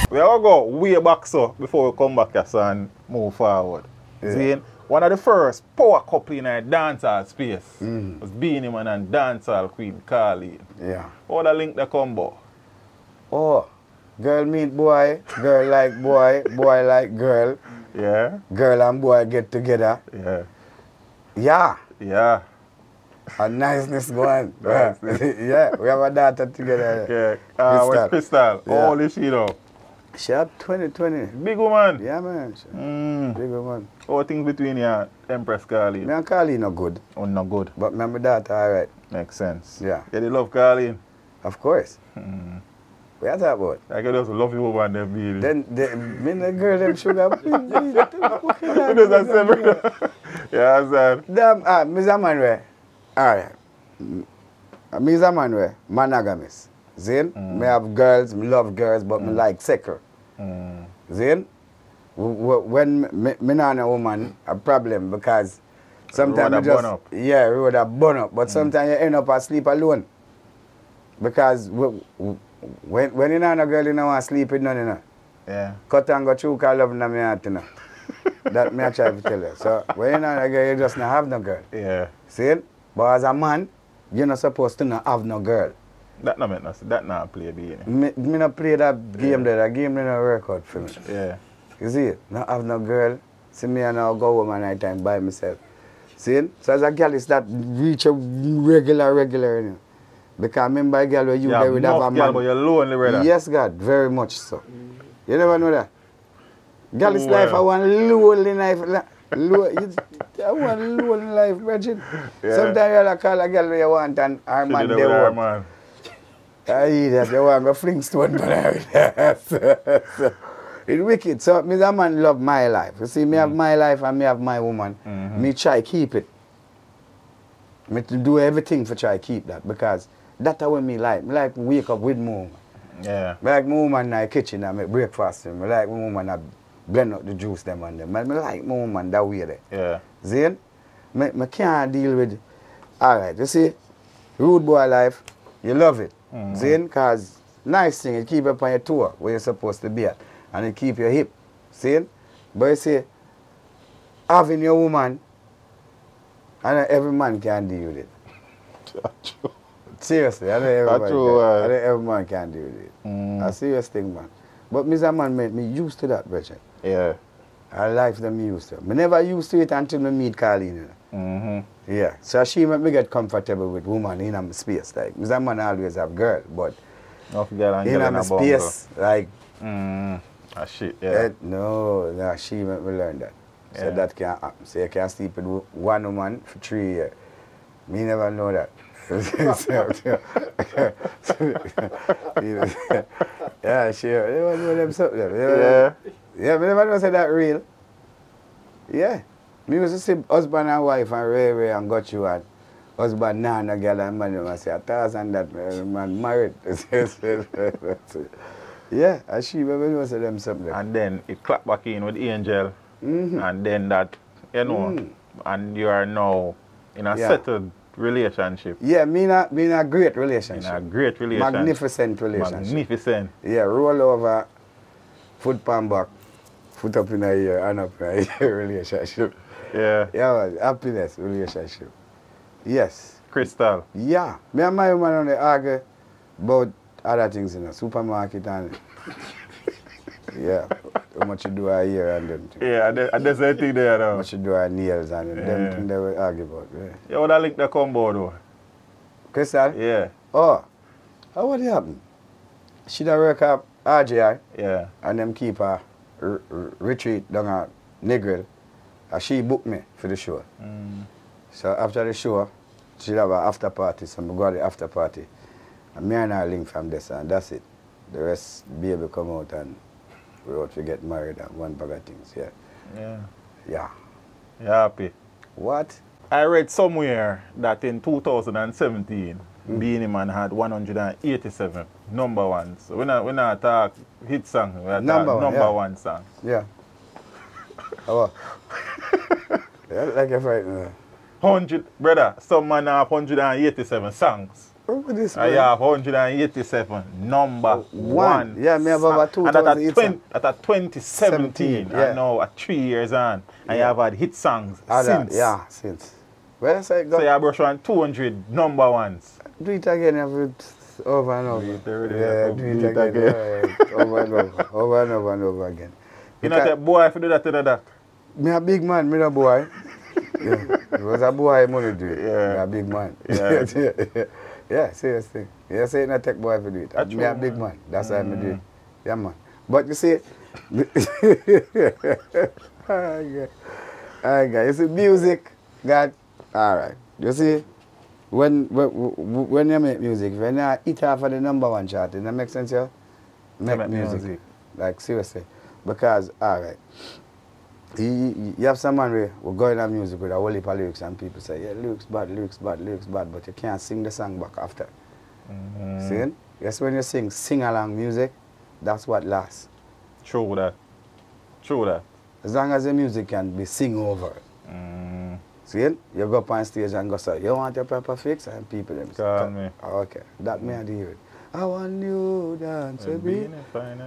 We all go way back so before we come back here so and move forward. Yeah. See, one of the first power couple in our dancehall space was Beenie Man and dancehall queen Carleen. Yeah. How the link the combo? Oh, girl meet boy, girl like boy, boy like girl. Yeah. Girl and boy get together. Yeah. Yeah. Yeah. A niceness going. Niceness. Yeah, we have a daughter together. Yeah. With Crystal. Yeah. How old is she now? She had 20. Big woman. Yeah, man. Big woman. How things between you and Empress Carleen? Me and Carleen not good. Oh, not good. But me and my daughter, all right. Makes sense. Yeah. Yeah, they love Carleen. Of course. What you talk about? I can just love you woman them Beenie. Then, me and the girl, them sugar. Yeah, sir. Damn, me a man where, all right. Me is a man where, monogamous. Zin? Me have girls, me love girls, but me like second. Zin? When me not a woman, a problem because sometimes you just, yeah, road a burn up, but sometimes you end up asleep alone. Because when you not a girl, you don't want to sleep with none, you know. Yeah. Cut and go through, cause love in my heart, you know. That me I try to tell you. So when you're not a girl, you just not have no girl. Yeah. See? But as a man, you're not supposed to not have no girl. That not meant nothing. That not play Beenie. Me not play that game there. That game didn't work out for me. Yeah. You see? Not have no girl. See me and I'll go home at night time by myself. See? So as a girl, it's that reach a regular, you know. Because remember a girl where you there would have a man. Girl, but you're lonely, brother. Yes, God, very much so. You never know that. Girl, it's life, I want lonely life. I want lonely life, Bridget. Yeah. Sometimes you call a girl where you want and her man they want. That you want to fling stone for her. It's wicked. So, me a man love my life. You see, me have my life and me have my woman. Me try keep it. Me to do everything for try keep that because that's what me like. Me like wake up with my woman. Yeah. Me like my woman in the kitchen and make breakfast. Me like my woman and blend up the juice them and them. Me like my woman that way there. Yeah. See? Me can't deal with, alright, you see, rude boy life, you love it. See? Because nice thing, it keep you up on your tour where you're supposed to be at. And it keep your hip. See? But you see, having your woman, and every man can deal with it. Seriously, I know every man can deal with it. A serious thing, man. But Mr. Man made me used to that, Bridget. Yeah. I life them used to. I never used to it until I meet Carleen. Yeah. So she made me get comfortable with woman in my space. Like, Mr. Man always have girl, but in my space, like... shit, yeah. No, she made me learn that. So Yeah. that can't happen. So you can't sleep with one woman for 3 years. Me never know that. Yeah, sure. They want to know them something. Yeah. Yeah, me never know say that real. Yeah. Me used to see husband and wife and Ray and got you and husband now and a girl and man I say 1,000 that man married. Yeah, and she never know say them something. And then it clap back in with Angel. And then that, you know, and you are now in a settled relationship. Yeah, me in a great relationship. In a great relationship. Magnificent relationship. Magnificent. Yeah, roll over, foot palm back, foot up in a ear, hand up in a ear relationship. Yeah. Yeah, man, happiness relationship. Yes. Crystal. Yeah. Me and my woman only argue about other things in the supermarket and yeah, how much you do a year and them things. Yeah, and there's a thing there now. How much you do a nails and them things they will argue about. Yeah, what I link the combo though? Crystal? Yeah. Oh, how would it happen? She done work up RGI. Yeah. And them keep her retreat down at Negril. And she booked me for the show. So after the show, she have an after party. So I go to the after party. And me and her link from this and that's it. The rest, baby come out and we out to get married and one bag of things, yeah. Yeah. Yeah. You happy? What? I read somewhere that in 2017, Beenie Man had 187 number ones. So we're not talk hit song, we're number one song. Yeah. How about? Yeah, like you're frightened. 100, brother, some man have 187 songs. This I have 187 number one. Yeah, me have over 2000. And at 2017, yeah. and now at 3 years on, I have had hit songs since. Yeah, since. Well, so you have brushed on 200 number ones. Do it again over and over. Do it again. Over and over again. You know that boy if you do that to that? Me a big man, me no boy. Yeah. It was a boy money do it. Yeah. Me a big man. Yeah. Yeah, seriously. You say not take boy for do it. Me a big man. That's why me do it. Yeah, man. But you see, you see, music got, all right. You see, when you make music, when you hit off of the #1 chart, it make sense, yeah? Make music. Like, seriously. Because, all right, you have someone who will go in music with a whole heap of lyrics and people say, yeah, lyrics bad, but you can't sing the song back after. See? Yes, when you sing along music, that's what lasts. True that. As long as the music can be sing over. See? You go up on stage and go say, you want your proper fix? And people them call me. Okay, that me and the hear it. I want you dance, baby.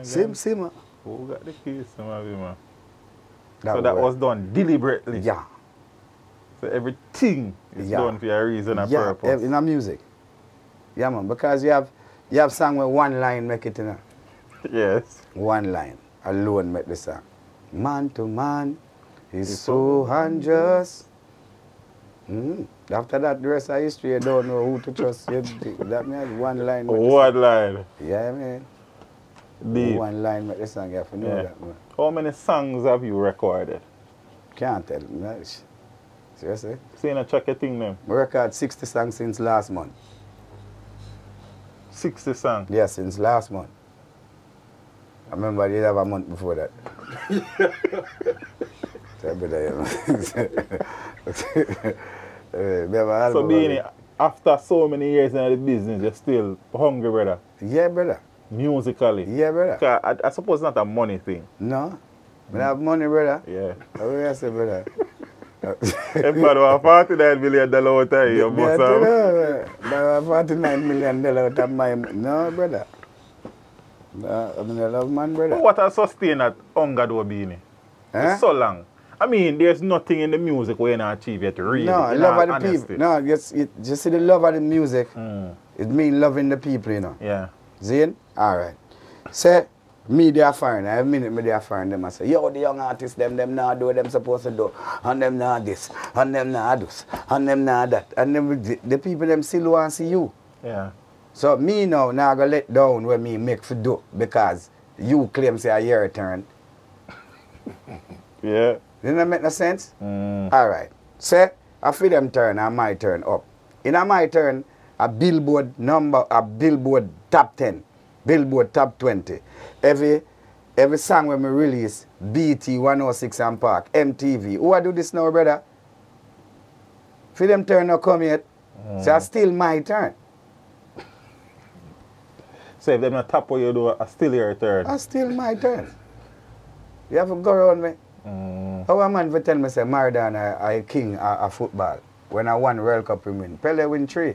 Sim. Who got the keys to my man? That so that was done deliberately? Yeah. So everything is done for a reason and purpose? Yeah, in a music. Yeah, man, because you have song with one line make it, you know? Yes. One line alone make the song. Man to man is so unjust. After that, the rest of history, you don't know who to trust. That means one line. One line? Yeah, man. Deep. One line make the song, you have to know that, man. How many songs have you recorded? Can't tell. No. Seriously? See you check your thing then. I recorded 60 songs since last month. 60 songs? Yeah, since last month. I remember I did have a month before that. So Beenie, after so many years in the business, you're still hungry, brother? Yeah, brother. Musically? Yeah, brother. I suppose it's not a money thing. No. I have money, brother. Yeah. How do you say, brother? Everybody want $49 million out of your boss. $49 million out of my... No, brother. No, I mean, I love man, brother. But what has sustained that hunger, though, Beenie? It's so long. I mean, there's nothing in the music where you not achieve it, really. No, love of the people. No, just see the love of the music. It means loving the people, you know. Yeah. See? All right. Say, me they are foreign. I have minute me they are foreign. Them I say, yo, the young artists, them not do what them supposed to do. And them not this. And them not this. And them not that. And them, the people them still want to see you. Yeah. So me now go let down when me make for do because you claim say a year turn. Yeah. Didn't that make no sense? All right. Say, I feel them turn and my turn up. In my turn, a Billboard top 10, Billboard top 20. Every song when we release, BT 106 and Park, MTV. Who I do this now, brother? For them turn not come yet. So it's still my turn. So if them not top what you do, it's still your turn. It's still my turn. You have to go around me. How a man will tell me say Maradona I king of football when I won World Cup we win. Pele win 3.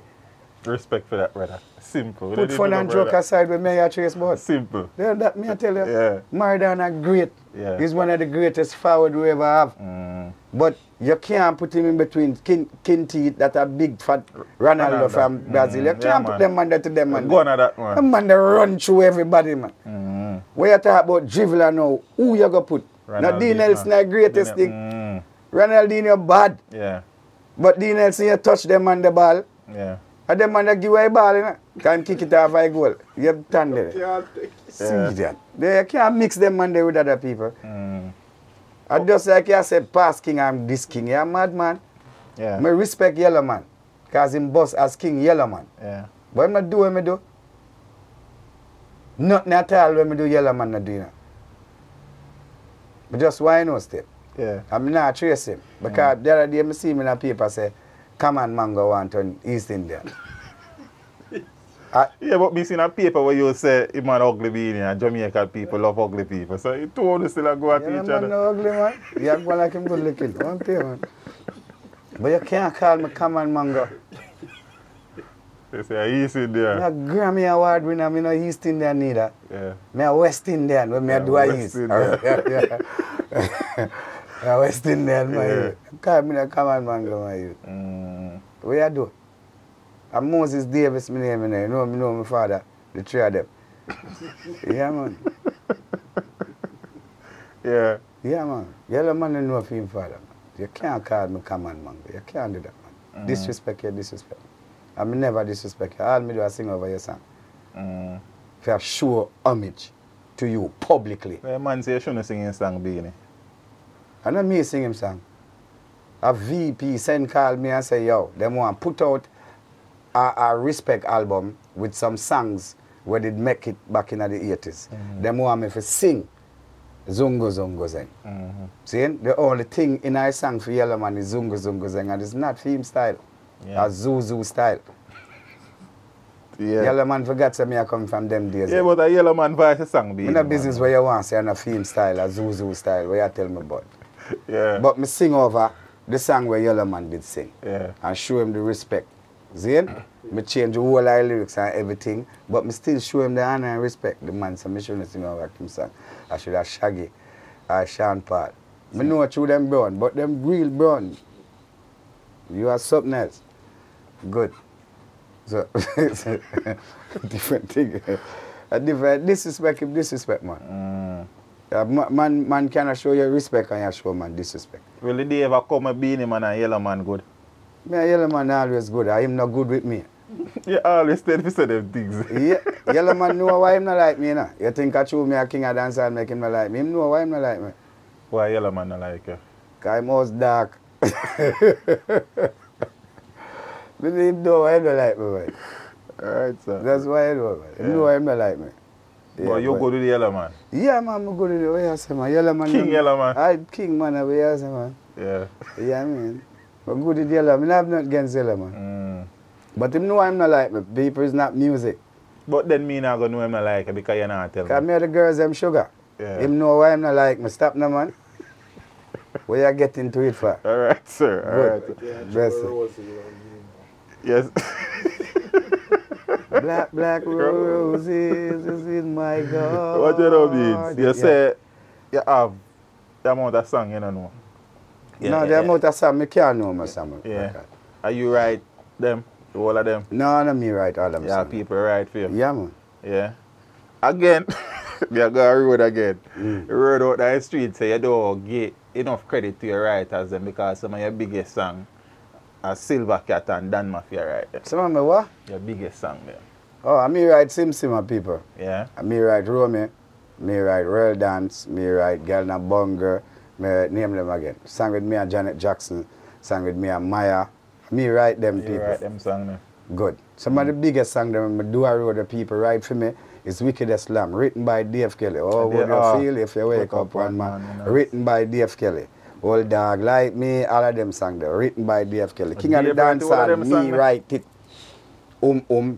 Respect for that, brother. Simple. Put fun and joke aside with me Trace board. Simple. Yeah, that me I tell you. Yeah. Maradona great. Yeah. He's one of the greatest forward we ever have. But you can't put him in between kin teeth that are big fat Ronaldo from Brazil. You can't put them under to them man. Go on that man. Them man they run through everybody man. When you talk about dribbler now, who you gonna put? Now Dean Nelson the greatest thing. Ronaldinho bad. Yeah. But Dean Nelson you touch them on the ball. Yeah. And them man they give away a ball, you know. Can't kick it off a goal. You have done there. See that. They can't mix them man there with other people. I just like you said, pass king and this king. You're a mad man. Yeah. I respect Yellow Man. Because him boss as King Yellow Man. Yeah. But I'm not doing what I do. Nothing at all when I do Yellow Man not doing it. But just why no step. Yeah. I'm not trace him. Because the other day I see him in a paper say, come on mango want to East India. Yeah, but me seen a paper where you say him an ugly beanie and Jamaican people love ugly people. So you two still go at each other. No ugly man. You have one like him good looking. One thing man. But you can't call me Common Mango. They say East Indian. I'm a Grammy Award winner, I'm not East Indian neither. Yeah. I'm a West Indian, when I do West East. Indian. Yeah. I'm a West Indian, my youth. Call me a Common Mango, my youth. What you do? I'm Moses Davis, my name, you know my father, the three of them. Yeah, man. Yeah. Yeah, man. Yellow man don't know him father, man. You can't call me Common Mango. You can't do that, man. Disrespect you, disrespect. I never disrespect you. All me do is sing over your song. If you show homage to you publicly. The man say you shouldn't sing his song, Beenie. I know me sing him song. A VP send call me and say, yo, them want put out a respect album with some songs where they make it back in the 80s. Them want me to sing Zungo Zungo Zeng. See, the only thing in our song for Yellow Man is Zungo Zungo Zeng, and it's not film style. A Zuzu style. Yeah. Yellow Man forgot to me I come from them days. Yeah, but a Yellow Man voice song, Beenie. In a business where you want to say a film style, a Zuzu style, where you tell me about. Yeah. But me sing over the song where Yellow Man did sing. Yeah. And show him the respect. See? Me change the whole of lyrics and everything, but me still show him the honor and respect. The man said, me shouldn't sing over him song. I should have Shaggy or Sean Paul. Me know through them brown, but them real brown. You are something else. Good. So, it's a different thing. A different disrespect him disrespect, man. Man cannot show you respect and you show man disrespect. Will the day ever come a Beenie Man and Yellow Man good? Me and Yellow Man always good. I him not good with me. You always tell me say them things. Yeah, Yellow Man know why him not like me, you know. You think I show me a king of dance and make him not like me. Him know why him not like me. Why Yellow Man not like you? Because him was dark. But him know why him not like me, man. Alright, sir. That's why he know, man. Him know why him not like me. Yeah, but you go to the Yellow Man? Yeah, man, I'm good with the way I say, man. Yellow Man. King Yellow Man? I King, man, the way I say, man. Yeah. Yeah, I mean. But good with Yellow Man. I have nothing against Yellow Man. But him know why him not like me. People is not music. But then me not going to know him not like you because you're not telling me. Because me the girls, them sugar. Yeah. Him know why him not like me. Stop now, man. Where you get into it for? Alright, sir. Alright. Bless you. Yes. Black roses is in my garden. What you know means? You say you have the amount of song you don't know. No, the amount of song, I can't know my song. Yeah. Are you write them? The whole of them? No, not me write all of them. Yeah, people write for you? Yeah, man. Yeah. Again, we are going road again. The road out the street say you don't give enough credit to your writers them because some of your biggest songs are Silver Cat and Dan Mafia write them. Some of me what? Your biggest song there. Oh, I me write Sim people. Yeah. I me write Romy, me write Royal Dance, me write Girl Na Bunger, me name them again. Sang with me and Janet Jackson, sang with me and Maya. Me write them people. You write them songs there. Good. Some of the biggest songs that I do a road the people write for me is Wicked Slam, written by Dave Kelly. Oh, what you feel if you wake up one man. You know. Written by Dave Kelly. Old Dog Like Me, all of them songs there, written by Dave Kelly. King of the Dancehall, me write it.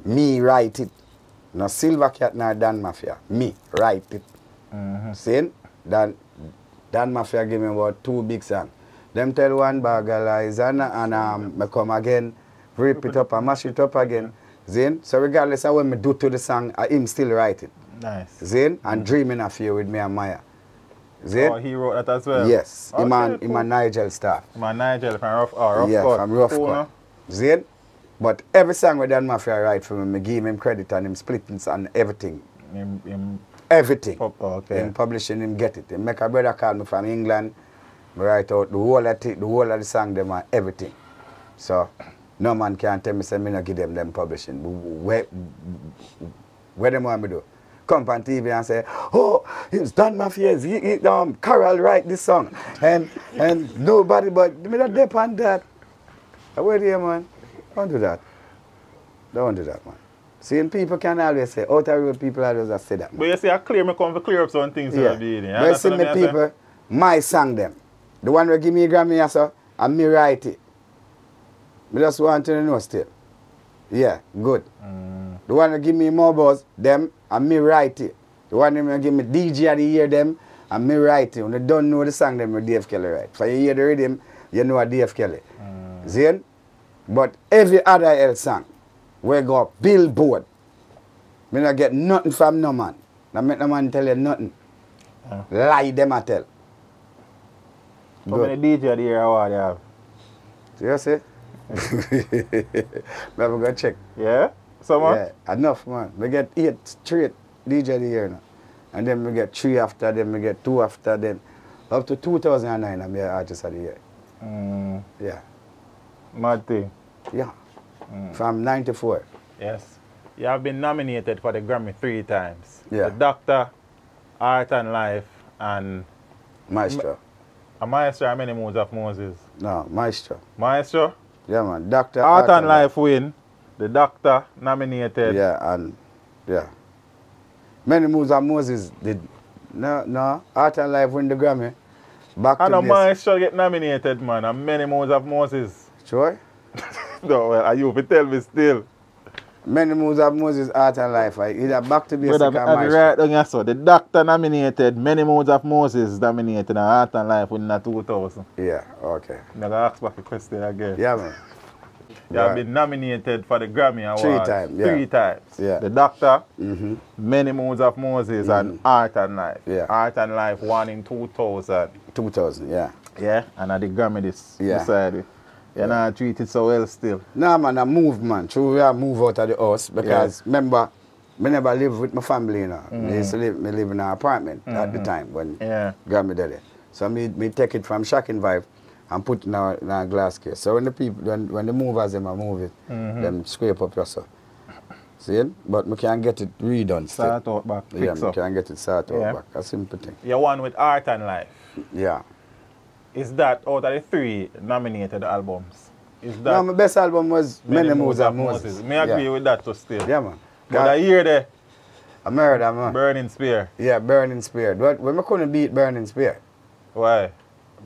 Me write it. No Silver Cat, no Dan Mafia. Me write it. See? Dan Mafia give me about 2 big songs. Them tell one bagalize and me come again, rip it up and mash it up again. Zin? So regardless of what me do to the song, him still write it. Nice. Zin? And Dreaming of You with me and Maya. Zin? Oh, he wrote that as well? Yes. Okay, him and Nigel staff. Him and Nigel from Rough Cut. Yeah, from Rough Cut. Zin? But every song with Dan Mafia write for me, I give him credit and him splittings and everything. Everything. Okay. In publishing him get it. He make a brother call me from England. I write out the whole of the song them and everything. So no man can tell me say me not give them publishing. Where them want me do? Come on TV and say, oh, it's Dan Mafia, Carol write this song. And nobody but me not dep on that. Wait here, man. Don't do that. Don't do that, man. Seeing people can always say, out of road people always say that. Man. But you see, I come to clear up some things. Yeah. But see me people, my song them. The one who give me a Grammy, so, and me write it. I just want to know still. Yeah, good. The one who give me more buzz, them, and me write it. The one who give me DJ of the year, them, and me write it. When you don't know the song, them, Dave Kelly write. For you hear the rhythm, you know a Dave Kelly. See? But every other else song, we go Billboard. Me not get nothing from no man. Now make no man tell you nothing. Lie them I tell. How many DJ of the year award you have? You see? Never go check. Yeah? So much? Yeah, enough man. We get 8 straight DJ of the year now. And then we get 3 after, then we get 2 after, then up to 2009 I'm the artist of the year. Yeah. Mad thing. Yeah. From 94. Yes. You have been nominated for the Grammy 3 times. Yeah. The Doctor, Art and Life, and... Maestro. A Maestro and Many Moods of Moses. No, Maestro. Maestro? Yeah, man. Doctor. Art and Life win. The Doctor nominated. Yeah, and yeah. Many Moves of Moses did. No. Art and Life win the Grammy. Back and to a this. Maestro get nominated, man. And Many Moods of Moses. Sure? No, well, are you to tell me still? Many Moves of Moses, Art and Life. Either Back to Basic or Brother, Maestro. right down here, so the Doctor nominated, Many Moods of Moses nominated, and Art and Life win in 2000. Yeah, okay. I'm going to ask back the question again. Yeah, man. You have been nominated for the Grammy Awards 3 times, yeah. 3 times. Yeah. The Doctor, Many Moods of Moses, and Art and Life. Yeah. Art and Life won in 2000. 2000, yeah. Yeah, and at the Grammy this Yeah. side. You're not treated so well still. No, man, I move, man. True, we have move out of the house because, remember, me never live with my family, you know. Me used to live in an apartment at the time when Grammy did it. So me take it from Shocking Vibe and put it in a glass case. So when the people, when the movers them move it, them scrape up yourself. See? But we can get it redone still. Start out back, Yeah, fix we up. can get it started out back. A simple thing. You're one with Art and Life. Yeah. Is that out of the 3 nominated albums? Is that No, my best album was Many Moves of Moses. May I agree with that too still? Yeah, man. But I hear the I murder, man. Burning Spear. Yeah, Burning Spear. But when I couldn't beat Burning Spear. Why?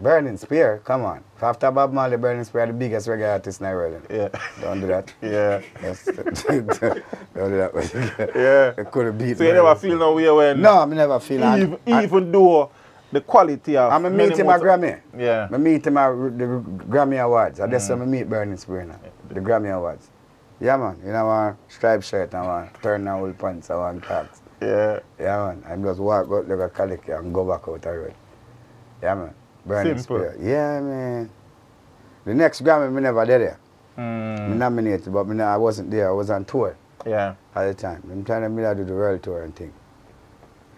Burning Spear, come on. After Bob Marley, Burning Spear the biggest reggae artist in the world. Yeah. Don't do that. Yeah. Don't do that. Yeah. I couldn't beat So you never feel no way when... No, I never feel Even though the quality of... I'm meet him at Grammy. Yeah. I meet him at the Grammy Awards. That's when I meet Burning Spear now. The Grammy Awards. Yeah, man. You know, I want striped shirt, I want turn down all pants, I want tracks. Yeah. Yeah, man. I just walk out like a calico and go back out the road. Yeah, man. Burning Simple. Spear. Yeah, man. The next Grammy, me never did there. Me nominated, but I wasn't there. I was on tour Yeah. at the time. I'm trying to do the world tour and thing.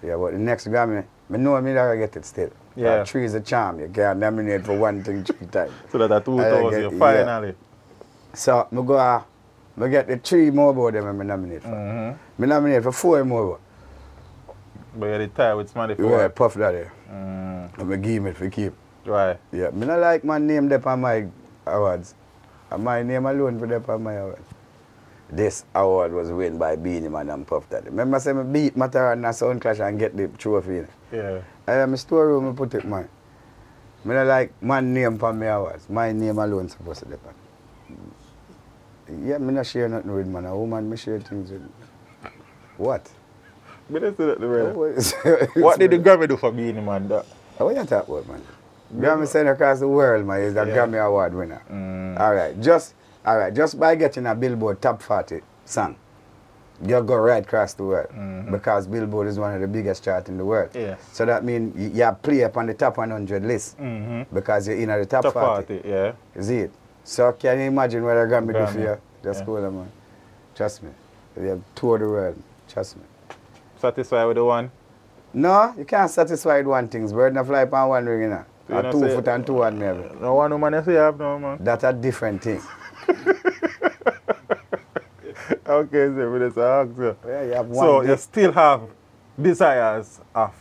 Yeah, but the next Grammy, I know I'm going to get it still. Yeah. 3 is a charm. You can't nominate for one thing 3 times. So that at 2000, you finally... So, I get the 3 more about them I nominate for. I nominate for 4 more. But you're the tie with Smarty Yeah, Puff Daddy. I'm give him it for keep. Right. Yeah, I don't like my name there on my awards. And my name alone for there on my awards. This award was won by Beenie Man and Puff Daddy. Remember I said I beat Matara and Sound Clash and get the trophy. Yeah. I have my storeroom I put it, man. I don't like my name for my awards. My name alone supposed to depend. Yeah, I not share nothing with man. A woman, I share things with. What? But that's it, what did the Grammy do for Beenie Man? What you talking about, man? Grammy sent across the world, man. He's a Grammy Award winner. All right, just by getting a Billboard Top 40 song, you go right across the world because Billboard is one of the biggest charts in the world. Yes. So that means you play up on the top 100 list because you're in the top 40. Yeah. Is it? So can you imagine what a Grammy do for you? Just cool, man. Trust me. You have toured the world. Trust me. Satisfied with the one? No, you can't satisfy with one thing. Bird not fly upon one ring, you know. So Or 2 foot and 2 hand, maybe. No one woman you say you have no, man. That's a different thing. Okay, so we just ask you. Yeah, you have one So day. you still have desires of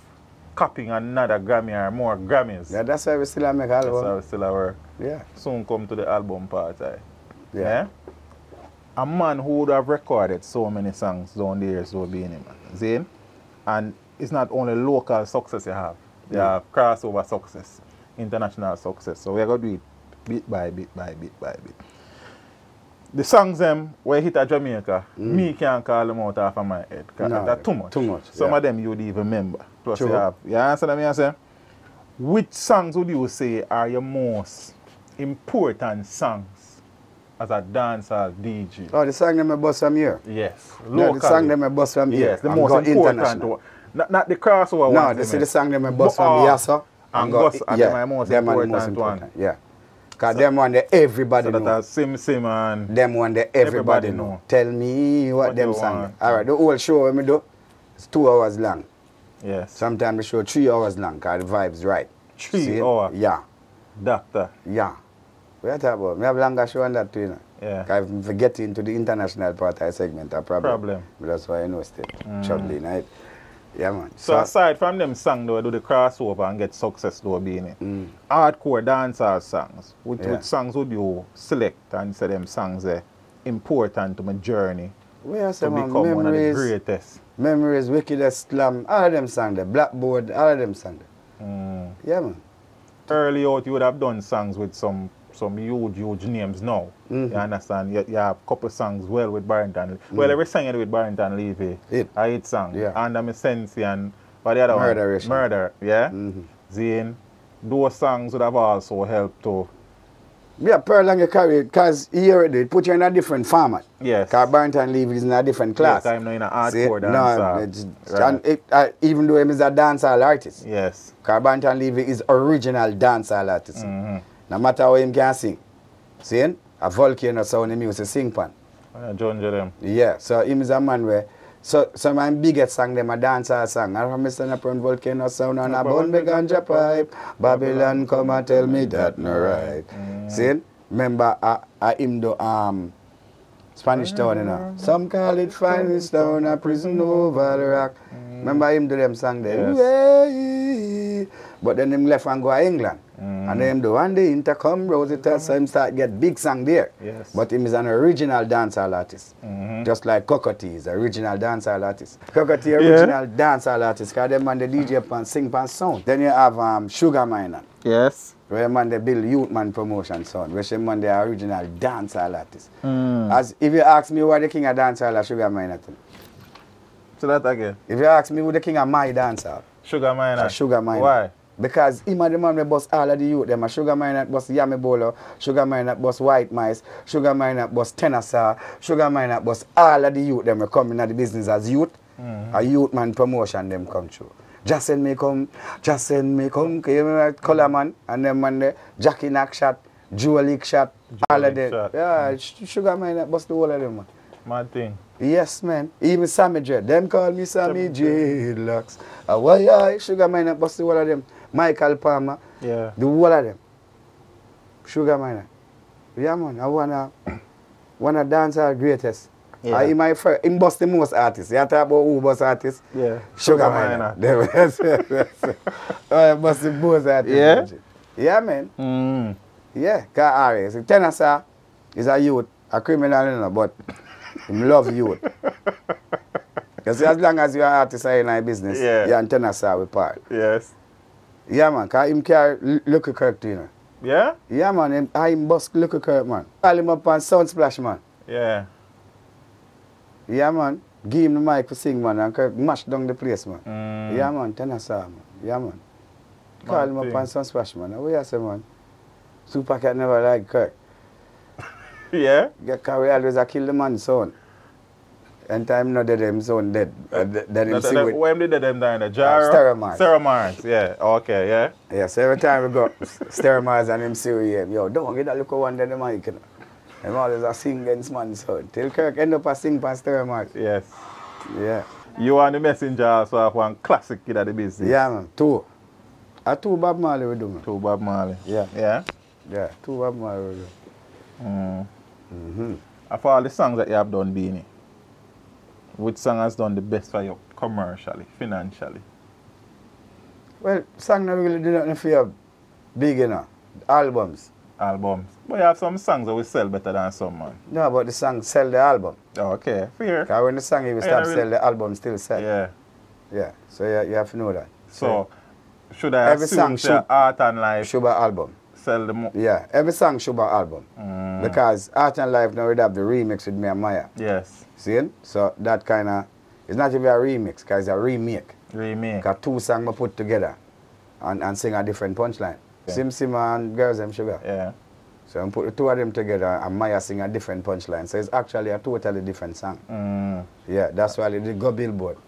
copying another Grammy or more Grammys? Yeah, that's why we still make That's album. how we still work. Yeah. Soon come to the album part, eh? Yeah. A man who would have recorded so many songs down the years will be in him. See? And it's not only local success you have. You have crossover success, international success. So we're going to do it bit by bit by bit by bit. The songs where hit at Jamaica, me can't call them out of my head. No, That's too much. too much, Some yeah. of them you would even remember. Plus True. you have. You understand what I say? Which songs would you say are your most important songs as a dancehall DJ? Oh, the song them I bust from here. Yes. No, the song them I bust from here. Yes, the and most go important international. one. Not the crossover one. No, this is the song them I bust from here, sir. And Gus are yeah, them are most them are the important most important one. Yeah. Because them one that everybody So know. that Sim Sim and Them one that everybody know. Tell me what them you song. want. Alright, the whole show when me do, it's 2 hours long. yes. Sometimes the show 3 hours long because the vibe's right. 3 hours. Yeah. Doctor. Yeah. What you talking about? Me have longer show than that too, you know. Yeah. Because if we get into the international part of the segment, a problem. But that's why I know still. Troubling, right? Yeah, man. So aside from them songs though, do the crossover and get success though being it. Hardcore dancehall songs. Which songs would you select and say them songs are important to my journey Where I say, to man, become one of the memories, greatest? Memories, Wickedest Slam, all of them songs there. Blackboard, all of them songs there. Yeah, man. Early out you would have done songs with some huge names now. You understand? You have a couple songs well with Barrington. Well, every song you do with Barrington Levy, a hit song. Yeah. And I'm Sensi and what the other Murderation. one? Murder, yeah? Zane, those songs would have also helped to... Yeah, Pearl and your career, because here it put you in a different format. Yes. Because Barrington Levy is in a different class. Yes, I'm not in a hardcore dancer. No, and even though he is a dancehall artist. Yes. Because Barrington Levy is original dancehall artist. No matter how him can sing. See? A volcano sound him used to sing pan. John them. Yeah, so him is a man where so my biggest song them a dancehall song. I remember stand up on volcano sound and a bun big ganja pipe. Babylon come and tell me that no right. See? Remember him do Spanish Town, you know. Some call it finest town, a prison over the rock. Remember him do them song there? Yes. But then him left and go to England. And then him do one day intercom Rosetta, so him start get big song there. Yes. But him is an original dancehall artist. Just like Cocotti is original dancehall artist. Cocotti original dancehall artist, because them man the DJ pan sing pan sound. Then you have Sugar Miner. Yes. Where man they build youth man promotion sound. Where some man the original dancehall artist. As if you ask me why the king of dancehall is Sugar Miner. So that again. If you ask me who the king of my dancehall. Sugar Miner. Sugar Miner. Why? Because him and the man we bust all of the youth. Them a Sugar Miner bust Yami Bolo, Sugar Miner bust White Mice, Sugar Miner bust Tennessee, Sugar Miner bust all of the youth. Them we come in the business as youth. A youth man promotion them come through. Just send me come, came like Color Man, and them man there, Jackie Knack shot, Jewelic shot, all of them. Yeah, Sugar Miner bust the whole of them, man. Mad thing. Yes, man. Even Sammy Dread. Them call me Sammy Dreadlocks. Why Sugar Miner bust the whole of them. Michael Palmer. Yeah. The whole of them. Sugar Miner. Yeah, man. I wanna dance our greatest. Yeah. Him bust the most artists. You talk about who bust artists? Yeah. Sugar Miner. Oh, bust the most artists. Yeah? Yeah, man. Yeah. Because Tennessee is a youth, a criminal, you know, but him love youth. Because as long as you're an artist in our business, you're in Tennessee with part. Yes. Yeah, man. Because him carry Lucky Kirk too, you know. Yeah? Yeah, man. Him bust Lucky Kirk, man. Call him up on Sunsplash, man. Yeah. Yeah, man. Give him the mic for sing, man, and Kirk mash down the place, man. Yeah, man. Tennessee, man. Yeah, man. Call him up on Sunsplash, man. What you say, man? Super Cat never liked Kirk. Yeah? Because we always kill the man's son. And time not dead, him son dead. Then him sing with... When did them die in the jar? Stereomars. Stereomars, yeah. Okay, yeah. Yeah, so every time we go Stereomars and him see him, yo, don't get that look one day the mic, you know. Him always a sing against man's son. Till Kirk end up a sing for Stereomars. Yes. Yeah. You and the messenger also have one classic kid of the business. Yeah, man. Two. Two Bob Marley we do, man. Two Bob Marley. Yeah. Yeah? Yeah, two Bob Marley we do. Of all the songs that you have done, Beenie, which song has done the best for you commercially, financially? Well, song not really do nothing for you big, you know. Albums. Albums. But you have some songs that will sell better than some, man. No, but the song sell the album. Oh, okay, fair. Because when the song even stop sell, the album still sell. Yeah. Yeah, so you have to know that. So, should I every assume song should Art and Life should be album. sell the most? Yeah, every song should be album. Because Art and Life now would have the remix with me and Maya. Yes. See? So that kind of, it's not even a remix, because it's a remake. Remake. Because two songs I put together and sing a different punchline. Yeah. Sim Sim and Girls and Sugar. Yeah. So I put the two of them together and Maya sing a different punchline. So it's actually a totally different song. Yeah, that's why they go Billboard.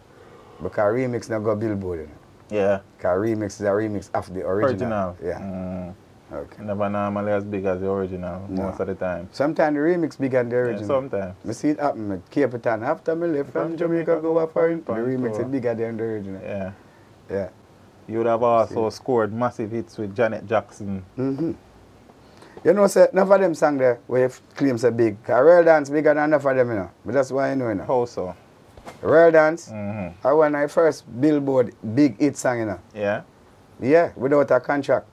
Because remix not go Billboard. You know? Yeah. Because remix is a remix of the original. Yeah. Okay. Never normally as big as the original most of the time. Sometimes the remix bigger than the original. Yeah, sometimes. I see it happen with Cape Town. After me left from Jamaica go up foreign, the remix is bigger than the original. Yeah. Yeah. You would have also scored massive hits with Janet Jackson. You know, say, enough of them song there where you claim say big. Because Real Dance bigger than enough of them, you know. But that's why you know, you know. How so? Real Dance, I when I first Billboard big hit song, you know. Yeah? Yeah, without a contract.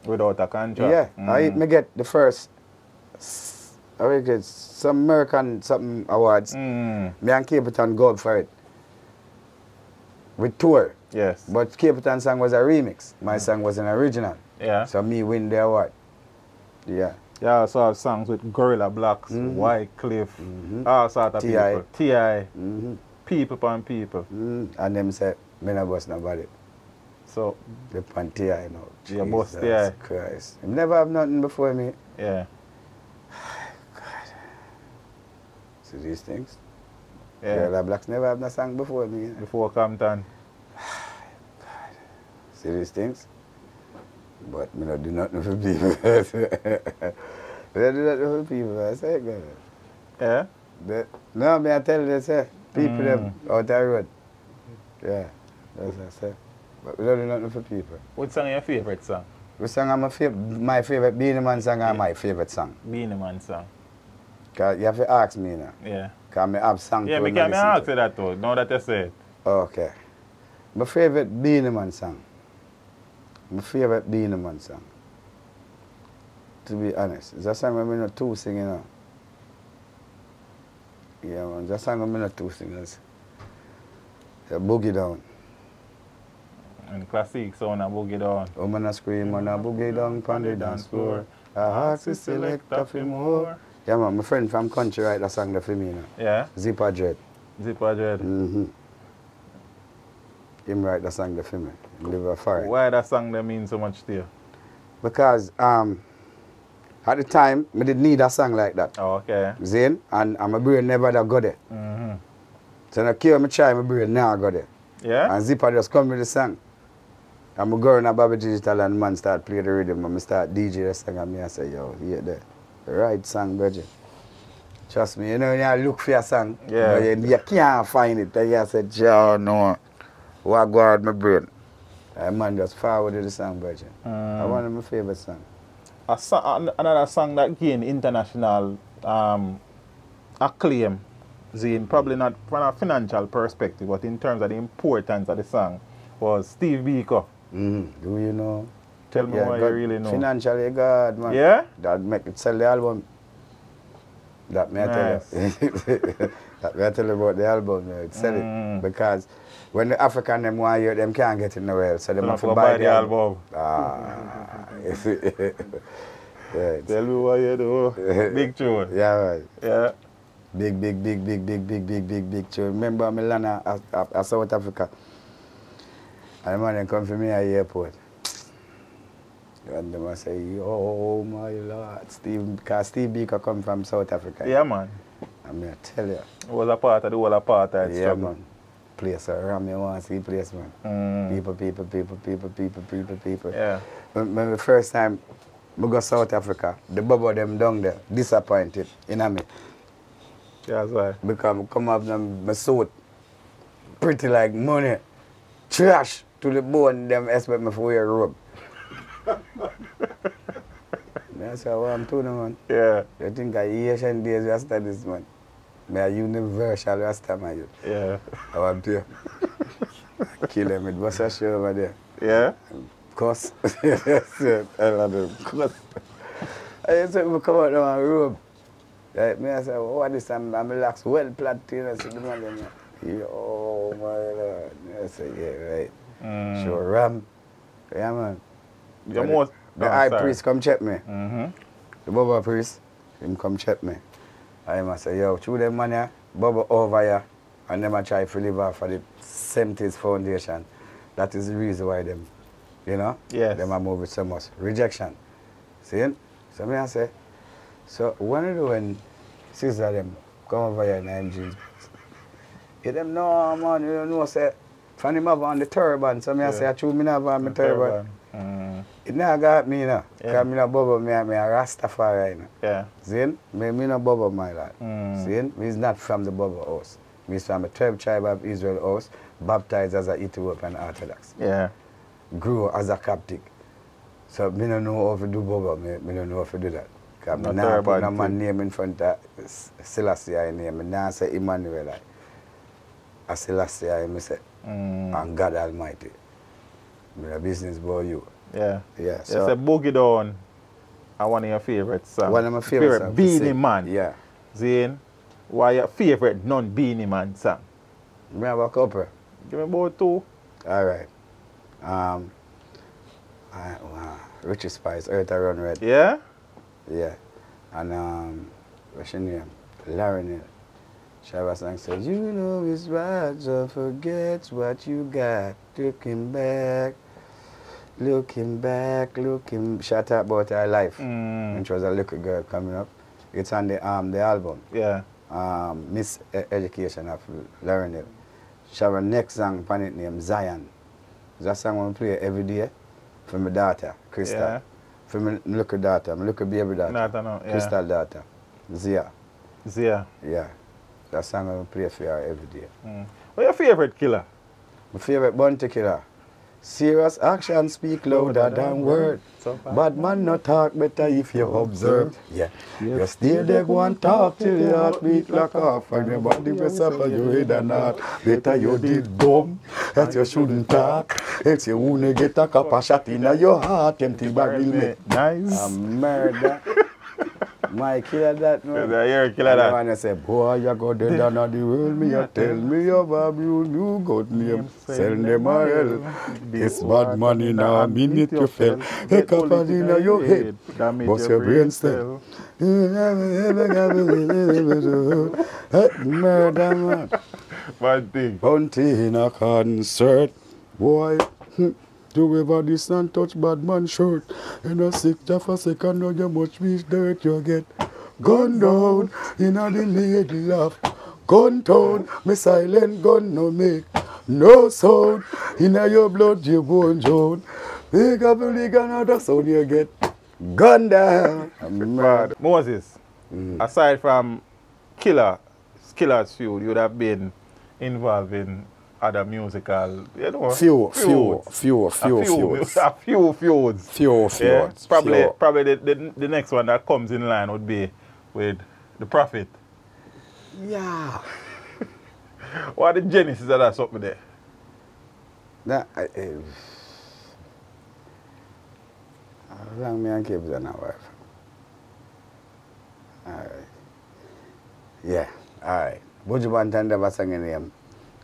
Without a contract? Yeah, I get the first, I get some American something awards. Me and Cape Town go up for it. With tour. Yes. But Cape Town song was a remix. My song was an original. Yeah. So me win the award. Yeah. You also have songs with Gorilla Blacks, Wycliffe, all sorts of people. T.I. People upon people. And them say, me no bust nobody. So, the pan T.I. now. You bust T.I. Christ. You never have nothing before me. Yeah. God. See these things? Yeah. Gorilla Blacks never have no song before me. Before Compton. God. See these things? But me not do nothing for people. Me not do nothing for people. I say, God. Yeah? No, me I tell you, they say, people them out the road. Yeah, that's what I say. But we don't do nothing for people. What song is your favourite song? Which song is my favourite Beenie Man song or my favourite song? Beenie Man song. Because you have to ask me now. Yeah. Because I have song yeah, to me can ask you that too, now that you say it. Okay. My favourite Beenie Man song. My favourite Beenie Man song. To be honest. It's a song where we not two singing now. Yeah, man. It's a song where we not two singers. It's a Boogie Down. And classic sound of Boogie Down. Woman a scream on a boogie down on the dance floor. A ask the selector for more. Yeah, man, my friend from country write that song there for me now. Yeah? Zipper Dread. Zipper Dread. Him write that song there for me. Live a fire. Why that song there mean so much to you? Because at the time, I didn't need a song like that. Oh, okay. Zane, and my brain never that got it. So I care, I try my brain, now I got it. Yeah? And Zipper just come with the song. And I go in a Bobby Digital and man start play the rhythm and I start DJ the song and I say, yo, hear the right song, Bridget. Trust me, you know, you look for your song, yeah. But you can't find it. And you say, Joe, no, what go out my brain? And man just forwarded the song, Bridget. One of my favorite songs. Another song that gained international acclaim, Zane, probably not from a financial perspective, but in terms of the importance of the song, was Steve Biko. Do you know? Tell me why you really know. Financially, God, man. Yeah? That make it sell the album. That may Nice. I tell you. That may I tell you about the album. It sell it. Because when the African them want you, them can't get in the world. So they have to buy the album. Yeah, tell me what you do. Big tune. Yeah, right. Yeah. Big tune. Remember Milana at South Africa. And the man then come for me at the airport. And them say, oh my Lord, Steve, because Steve Biko come from South Africa. Yeah, man. And I tell you. It was a part of the whole apartheid Yeah, struggle. man. Place around me, I want to see place, man. People. Yeah. When the first time I go South Africa, the bubble them down there, disappointed, you know me. Yeah, that's why. Because I come up and my suit, pretty like money, trash to the bone, them expect me to wear a robe. That's how I'm doing, man. Yeah. I think I Asian days Rasta this, man. Me a universal Rasta, man. Yeah. I want to kill him with bust a show over there. Yeah? Cuss. Yes, I love them. Cuss. I just said, come out of my robe. Like, me, I said, what is this? I'm relaxed, well planted. I said, the man, them, yo, my Lord. I said, yeah, right. Sure, Ram. Yeah, man. The high priest come check me. The Bubba priest, him come check me. I must say, yo, through them man here, Bubba over here, and them I try to live off for the Semtis Foundation. That is the reason why them, you know? Yes. Them I move with so much rejection. See? So me I say, So what I do when sister them come over here in them jeans? You them know, man, you don't know, say, from him have on the turban, so me I say, I choose me have on my turban. It never got me, you know, because me no bubble, me a Rastafari, you know. Yeah. See? Me no bubble, my lad. See? Me is not from the bubble house. Me is from a 12 tribe of Israel house, baptized as an Ethiopian Orthodox. Yeah. Grew as a Coptic. So me don't know how to do bubble, me don't know how to do that. Because me No not put turban no man thing. name in front of Selassie name. Me not say Emmanuel, like. I Selassie, me say, and God Almighty. Me a business boy, you. Yeah. Yeah, So it's a Boogie Down and one of your favorite songs. one of my favorite songs. Beenie Man. Yeah. Zane, why your favorite non-Beenie Man song? Me have a couple. Give me about 2. All right. Richie Spice, Earth I Run Red. Yeah? Yeah. And what's your name? Larry. She have a song says, you know it's right, so forget what you got. Looking back. She talk about her life. When she was a little girl coming up. It's on the album. Yeah. Miss Education of Larry. She have a next song on it named Zion. That song I play every day for my daughter, Crystal. Yeah. For my little daughter, my little baby daughter. No, yeah. Crystal daughter. Zia. Zia. Yeah. That song I play for her every day. What's your favorite killer? My favorite bounty killer. Serious action speak louder than word. Bad man no talk better if you observe. Yeah. You still there go and talk till your heart beat like off. And your body will suffer you head and heart. Better you did dumb that you shouldn't talk. Else you wanna get a cup of shot in your heart. Empty barrel me. Nice. A murder. My killer that no. Yeah, you're a killer that. And I say, boy, you go dead down on the world. Me a tell me about you got name. Sell them a hell. This bad man in a minute you fell. Take up and in your head. Bust your brain stem. Murder man. Bad thing. Bounty in a concert. Boy. Do ever this and touch bad man shirt. In a sick just a second, know you much reach dirt you get. Gun down in a the lady laugh. Gun town, me silent gun no make no sound. In a your blood you bone zone. Big up the league another sound you get. Gun down. Bad. Moses, aside from Killer's Feud, you would have been involved in other musical, you know, Few feuds. Yeah. Probably the next one that comes in line would be with the Prophet. Yeah. What are the genesis of that something there? That how long me and keep that now, wife? Alright. Yeah, alright. Buju Banton never sang in him.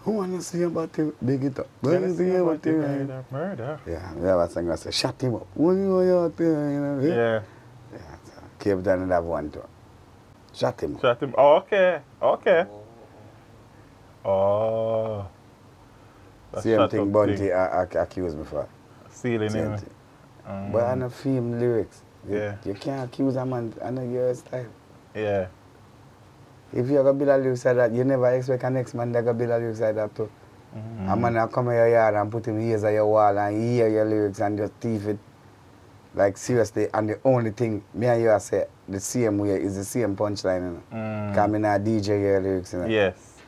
Who wanna see about the big it up? Wanna see about the murder? Yeah, we have a song that says, shut him up. What you want, you know? Yeah. Yeah, so Cape Town have one too. Shut him up. Shut him. Oh, okay. Okay. Oh. Same thing Bunty accused me for. Sealing Same him. thing. But I know film lyrics. Yeah. You can't accuse a man, I know your style. Yeah. If you're going to build a lyrics like that, you never expect a next man to build a lyrics like that too. A man will come in your yard and put him ears on your wall and hear your lyrics and just thief it. Like seriously, and the only thing me and you say the same way is the same punchline, you know. Because I'm not DJ your lyrics, you know. Yes.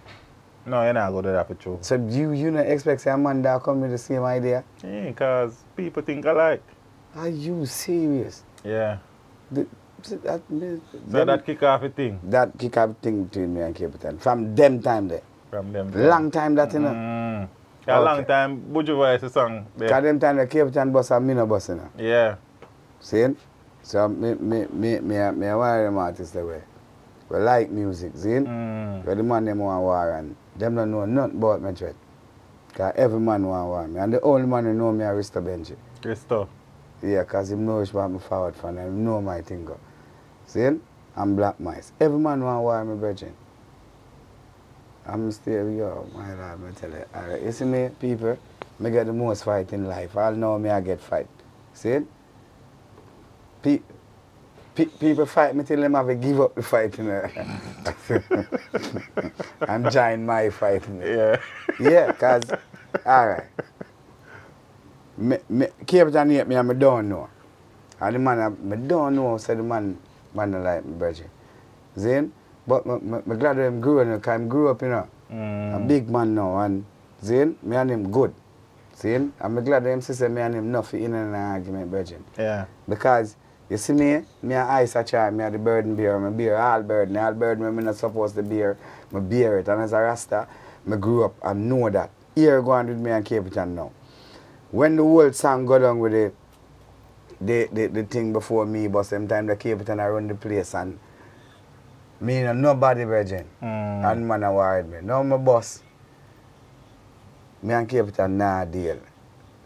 No, you're not going to do that for true. So you don't expect a man that come with the same idea? Yeah, because people think alike. Are you serious? Yeah. So that kick off a thing. That kick off thing between me and Cape Town. From them time there. From them. Long time that, you know. A long time, Buju voice a song. Because them time the Cape Town bus and me no bus, you know. Yeah. See? So me one of them artists that way. We like music, see? But the man them want war and them don't know nothing about me threat. Because every man want war me. And the only man who know me is Risto Benji. Risto. Yeah, because he knows what I'm forward for and he know my thing go. See? I'm Black Mice. Every man want war me, brethren. I'm still, yo, my lord, I tell you. Alright, you see me, people, I get the most fight in life. All know me, I get fight. See? people fight me till them have to give up the fight, you know. And join my fight. You know. Yeah. Yeah, because, all right. Cape Town hate me and I don't know. And the man, I don't know, so the man like me, brother. Zane? But I'm glad that him grew, because I grew up, you know. A big man now, and Zane, me and him good. Zane? I'm glad that him say me and him nothing in an argument, brother. Yeah. Because, you see me and ice a child, me a the burden bear, me bear all burden me not supposed to bear, me bear it. And as a Rasta, me grew up and know that. Here go on with me and Cape Town now. When the whole song go down with the thing before me, but sometimes the Cape Town I run the place and me and nobody virgin. And man a worried me. Now my boss, me and Cape Town nah deal.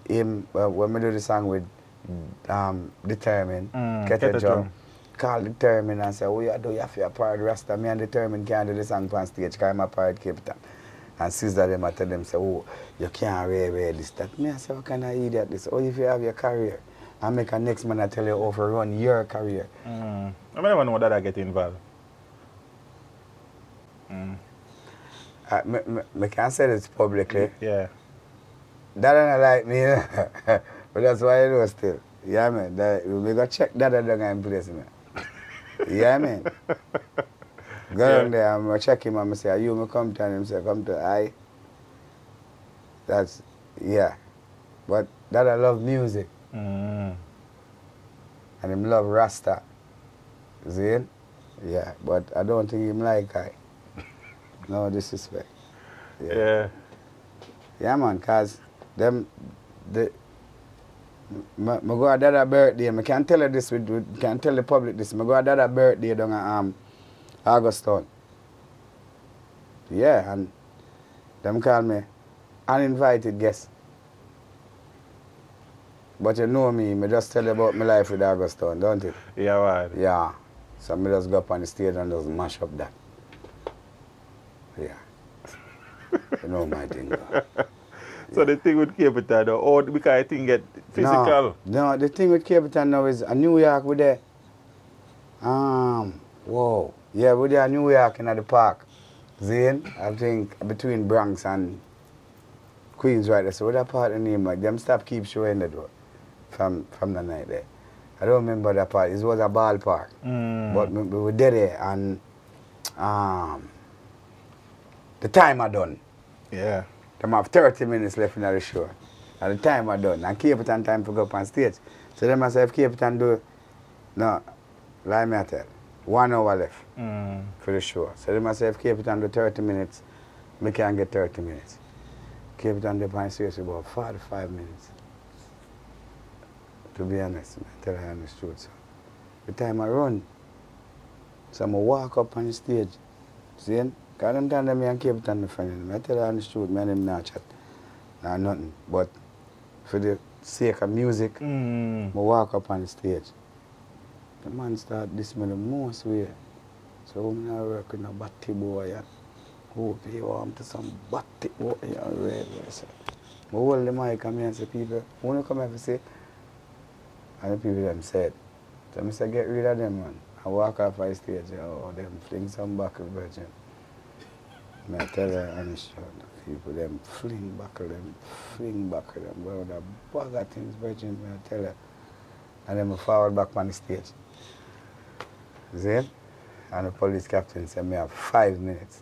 Him, when me do the song with Determined, Kettle call Determined and say, oh you do, you have to part Rasta. Me and Determined can't do the song on stage because I'm a part Cape Town. And sister them I tell them say, oh, you can't wear this, that. Me I say, what kind of idiot this? Oh, if you have your career, I make a next man I tell you overrun your career. I never know that I get involved. I can't say this publicly. Yeah. That don't like me, but that's why I know still. Yeah, man. We got check that down in place, man. Yeah, man. Go down there, I'm check him and I say, are you come to him? Say, come to I. That's, yeah. But that I love music. And him love Rasta. See? Yeah, but I don't think him like I. No disrespect. Yeah. Yeah, man, because them, I go at that birthday, I can't tell you this, can't tell the public this, I go at that birthday down at Augustine. Yeah, and them call me uninvited guest. But you know me, I just tell you about my life with Augustine, don't you? Yeah, right. Yeah. So I just go up on the stage and just mash up that. Yeah. You know my thing. So the thing with Cape Town, or because I think get physical? No, the thing with Cape Town now is New York with there. Whoa. Yeah, we're there in New York in the park. Zane, I think between Bronx and Queens right there. So what that part of the name, like them stop keep showing the door from the night there. I don't remember that part. It was a ballpark. But we were there and the time I done. Yeah. Them have 30 minutes left in the show. And the time I done. And Cape Town time to go up on stage. So them I say if Cape Town do, no, lie me I tell. 1 hour left for the show. So them I say if Cape Town do 30 minutes, we can get 30 minutes. Cape Town do on stage about 45 minutes. To be honest, I tell you on the truth. So the time I run, so I walk up on the stage. See? Because them time me and Cape Town my friend. I tell you on the truth, me and him not chat. Nah, nothing. But for the sake of music, I walk up on the stage. The man start this me the most way. So when I work with a batty boy, hope he want to some batty boy and red. So I hold the mic and I say, people, when you come here to say, and the people them said, so I say, get rid of them, man. I walk off the stage, oh, them fling some buckle, virgin. I tell you honestly, people them fling buckle them, bro, the bag of things, virgin, I tell you. And then I forward back on the stage. See? And the police captain said, I have 5 minutes.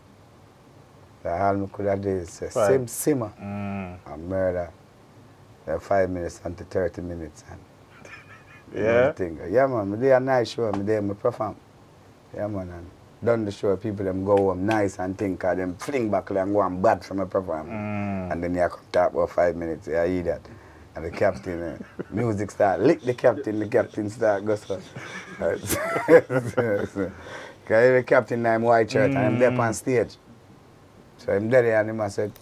That all I could have done is say, same simmer and murder. 5 minutes until 30 minutes. And yeah? Yeah, man, I did a nice show, I perform. Yeah, man, and done the show, people them go home nice and think, cause them fling back and go and bad from a perform. And then you come talk about 5 minutes, I hear that. And the captain, music start, lick the captain start, go so. Because the captain, I'm white shirt, and I'm there on stage. So I'm there and him I said,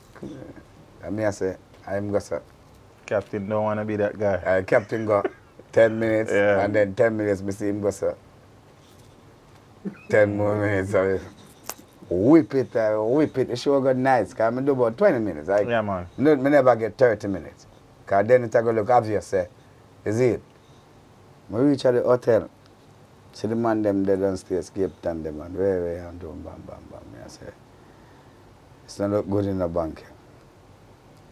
and I say, I'm go so. Captain don't want to be that guy. Captain go 10 minutes, yeah. And then 10 minutes, I see him go so. 10 more minutes, so whip it, the show got nice, because I do about 20 minutes. Yeah, man. I never get 30 minutes. Because then it's going to look obvious, you see it. I reach at the hotel, See the man them dead on stage, Cape Town them and where and doing bam bam bam. Me I say, it's not look good in the bank.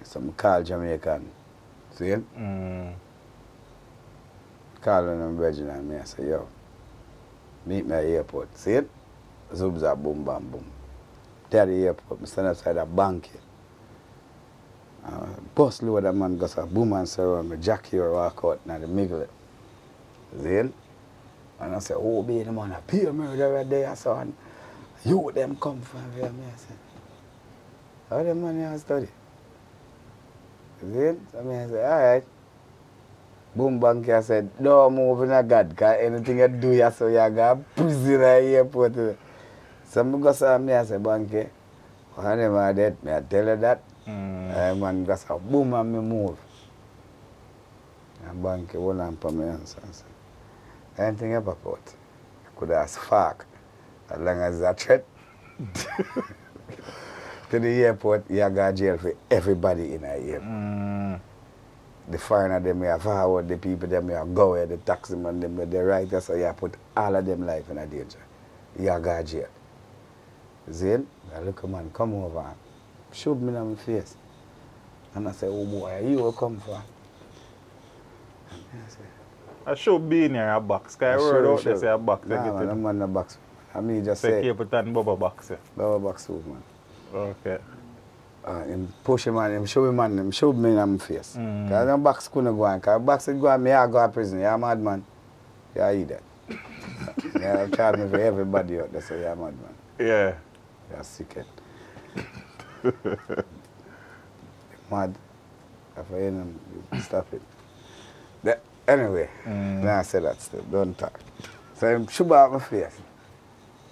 Some call Jamaican. See it? Call on them brethren and me I say, yo, meet me at the airport. See it? Zoom zap boom bam boom. There at the airport, I stand outside the bank. Bus load of man goes a boom and surround me, Jackie or walk out in the middle. See it? And I say, oh, baby, man, a peer murder right there, son. You them come from here, me, I say. How them man here study? See? So me I say, all right. Boom bank, I said, don't move in a God, because anything you do, you so you got prison at the airport. So me go say, me I say, banky, when them are dead, me I tell you that. Man go say, boom, and me move. And banky, hold on for me answer. Anything you pop out, you could ask fuck, as long as it's a threat. To the airport, you go to jail for everybody in the airport. The foreigner, them you forward, the people, them you go where, the taximan, them the writer, so you put all of them life in a danger. You go to jail. See? I look a man, come over and shoot me in my face. And I say, oh boy, you will come for? And I say, I should be in here a box, because I heard out there say a box. Nah, man, I'm not in a box. I mean, just say say... Cape Town Bubba box, yeah. Bubba box soup, man. Okay. Him push him and him show me in my face. Because the box couldn't go on. Because box would go on, me I go to prison. You're a mad man. You're eat that. You're charge me for everybody out there, so you're a mad man. Yeah. You're sick. Mad. After you stop it. Anyway, now I say that still, don't talk. So him shoot out my face.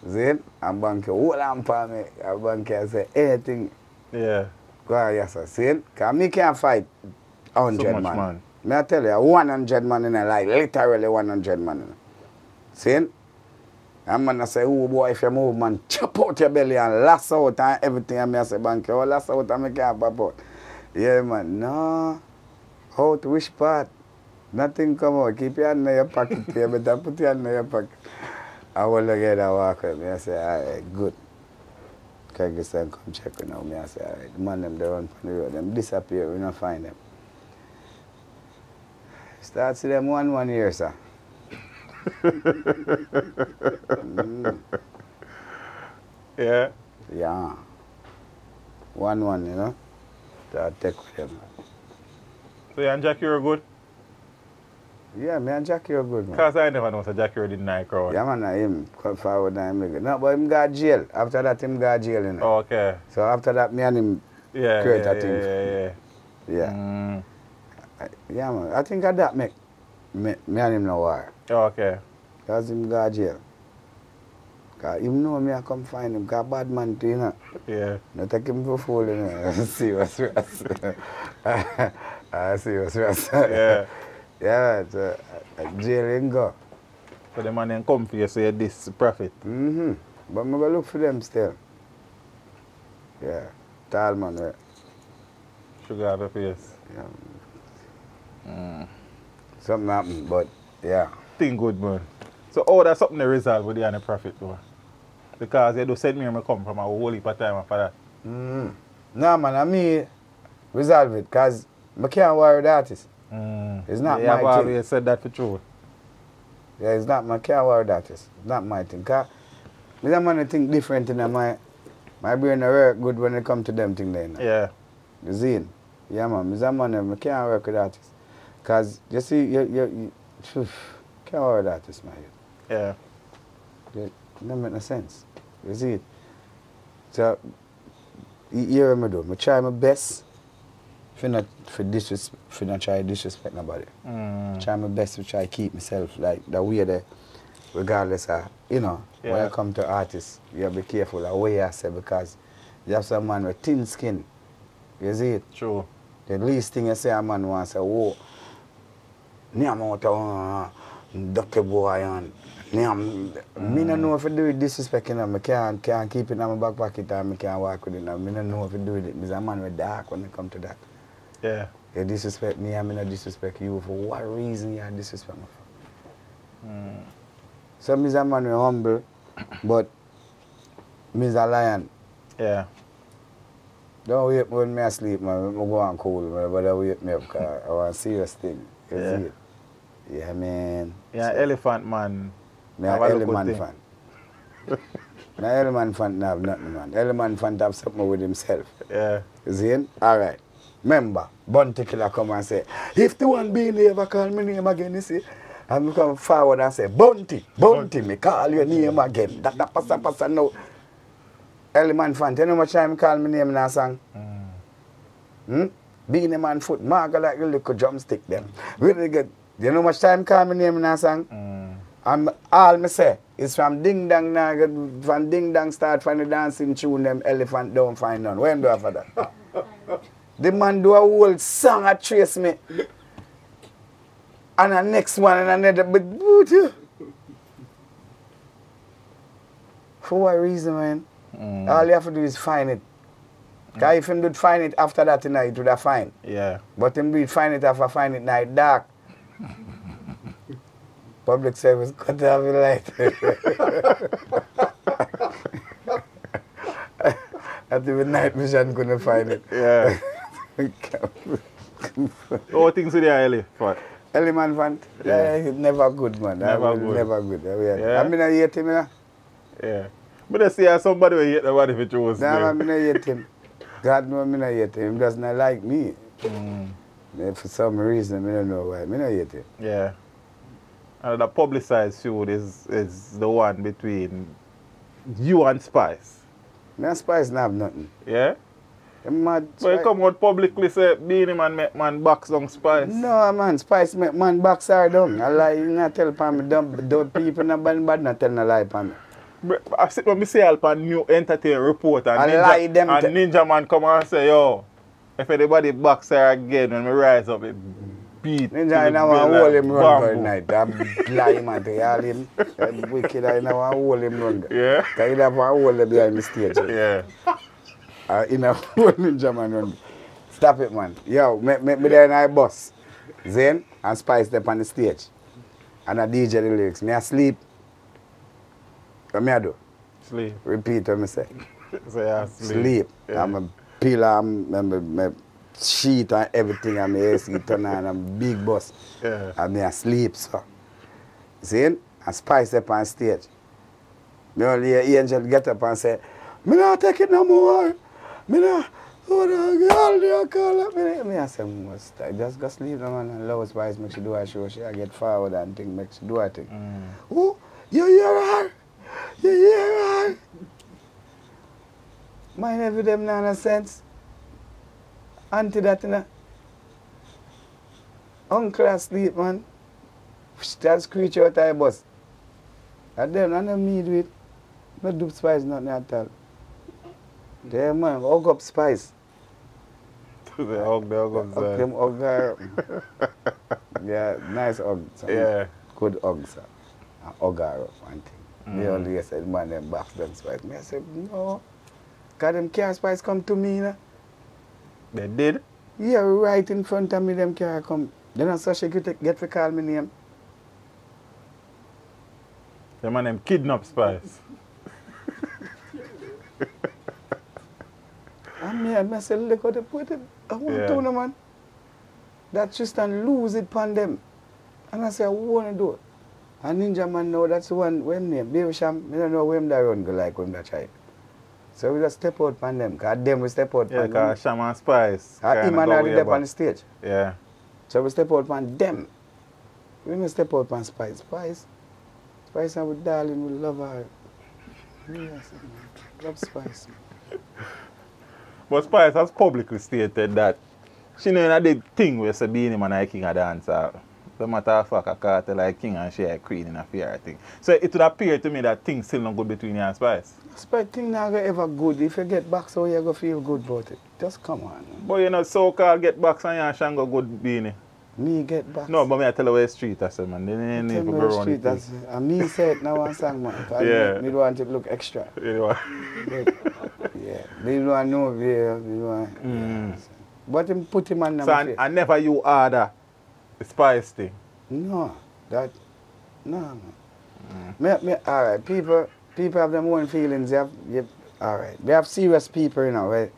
See? And bank hold on for me. And bank say anything. Yeah. Go on, yes, sir. See? Because me can't fight 100 so much man. Me I tell you, 100 man in a life, literally 100 man in a. See? And man I say, oh boy, if you move, man, chop out your belly and lash out and everything. And me I say, bank, oh, lash out and me can't pop out. Yeah, man, no. Out which part? Nothing come out. Keep your hand in your pocket. You better put your hand in your pocket. I will look at that walk with me. I say, all right, good. Can you come check with me? I say, all right. The man them, they run from the road. Them disappear. We don't find them. Start see them 1 year, sir. Yeah? Yeah. 1, you know. Start take with them. So you and Jackie were good? Yeah, me and Jackie are good, man. Because I never know that Jackie did night crowd. Yeah, man, him come forward and him. No, but him got jail. After that, him got jail, you know. Oh, okay. So after that, me and him create a thing. Yeah. Yeah, man. I think that make me and him no war. Oh, okay. Because him got jail. Because him know me, I come find him. Because bad man too, you know. Yeah. No take him for fool, you know. See what's worse. I see what's worse. Yeah. Yeah, so jail ain't go. So the man then come for you, so you this profit. But I'm going to look for them still. Yeah. Tall man, right? Sugar out the face. Yeah. Something happened, but yeah. Thing good, man. So how that's something to resolve with you and the profit, though? Because you do send me come from a whole heap of time after that. No, man, I mean, resolve it, because I can't worry the artist. It's not my thing. You have always said that for true. Yeah, it's not my can't worry that is. It's not my thing. Because I man think different in my brain work good when it come to them thing there. Yeah. You see? Yeah man, I man can't work with artists. Because you see you can't work with artists, man. Yeah. It don't make no sense. You see it? So you hear me do. I try my best. For not try to disrespect nobody. Try my best to try to keep myself like that way there, regardless of, you know, when I come to artists, you have to be careful of what you say because you have some man with thin skin. You see it? True. The least thing you say a man wants to say, whoa, I'm out of ducky boy and me don't know if I do it disrespect, you know. I can't keep it in my back pocket and I can't walk with it. I don't know if I do it. There's a man with dark when it come to that. Yeah. You disrespect me, I'm not disrespect you. For what reason you disrespect me? So me's a man who humble, but me's a lion. Yeah. Don't wake me when me asleep, man. I go on cool, man. But don't wake me up, because I want a serious thing. You see it? Yeah, man. Yeah, so, elephant man. Me an elephant fan. Me an elephant fan have nothing, man. Elephant fan have something with himself. Yeah. You see it? All right. Remember, Bunty Killer come and say, if the one being ever call me name again, you see, and me come forward and say, Bunty, me call your name again. That passa now. Elephant fan, you know how much time call me name in a song? Beenie Man foot, marga like a little drumstick them. Really good. You know how much time call me name in a song? And all me say is from Ding Dang Naga, from Ding Dang start from the dancing tune, them elephant don't find none. When do I for that? The man do a whole song at trace me. And the next one and another but for what reason, man? All you have to do is find it. Because if him did find it after that tonight, it would have fine. Yeah. But him did find it after find it night dark. Public service cut off the light. At the night vision couldn't find it. Yeah. Oh, things with the elephant. Elephant fan? Yeah, he's never good, man. Never good. Never good. Yeah. I mean, I hate him, you know? Yeah. But I see somebody will hate nobody if it was no, I mean, I hate him. God knows I hate him. He does not like me. For some reason, I don't know why. I don't hate him. Yeah. And the publicized feud is the one between you and Spice. Me and Spice don't have nothing. Yeah? I'm mad. But you come out publicly say Beenie Man make man box on Spice. No, man. Spice make man box her down. I lie. You not tell me. Don't people not bad not tell no lie for me. I see when I see Alpa new entertainment report and Ninja Man come and say, yo, if anybody box her again when I rise up, it beat. Ninja, I know I hold him run for the night. I'm blind, man. They all him. I'm wicked. I know I hold him run. Yeah. Because he have to hold him behind the stage. Yeah. You know, Ninja Man run. Stop it, man. Yo, me there in my bus. Zen and Spice up on the stage. And I DJ the lyrics. Me asleep. What me I do? Sleep. Repeat what me say. Say I sleep. Sleep. Yeah. I'm a pillar, my sheet and everything, and my AC turn on, I'm a big bus. Yeah. And me asleep, so. See? And Spice up on stage. Me only hear Angel get up and say, me not take it no more. Me not. Oh, the girl, they call up me. Me I say, just go sleep, no man, and allow Spice make she do her show. She get forward and think, make she do her thing. Oh, you hear her? You hear her? Mine every them no sense. Auntie that, you know. Uncle asleep, man. That screech out of the bus. And them, I don't me do it. No do Spice nothing at all. There, man, hug up Spice. They hug them hug her. Yeah, nice hug. Yeah. Good hug, sir. And hug her up and thing. Me only said, man, them box them Spice. Me I said, no. Because them car Spice come to me, you know. They did? Yeah, right in front of me, them car come. Then I saw she get to call me name. The man them kidnap Spice. And I said, look how they put it. I want to know, man. That Tristan lose it upon them. And I said, I want to do it. And Ninja Man now, that's the one, when name, Baby Sham, I don't know where that run go like when that child. So we just step out upon them, because them we step out upon them. Yeah, because Sham and Spice. Him and already up on the stage. Yeah. So we step out upon them. We don't step out upon Spice. Spice and we darling, we love her. Yes, love Spice. But Spice has publicly stated that she know the thing where say Beenie Man is king of dancer. No matter of fact, I can't tell like king and she a queen in a fair thing. So it would appear to me that things still not good between you and Spice. Spice thing not ever good. If you get back, so you go feel good about it. Just come on. Man. But you know, so-called get back and you and Shango good Beenie. Me get back. No, but me I tell you where street I say, man. They didn't need to go around street, that's and me say it now one song, man. Yeah. Me don't want it to look extra. Yeah. Yeah. They don't want no veil. They don't want. But him put him on so face. I never you order the Spice thing. No. No, man. All right, people have their own feelings. All right, we have serious people, you know. Right?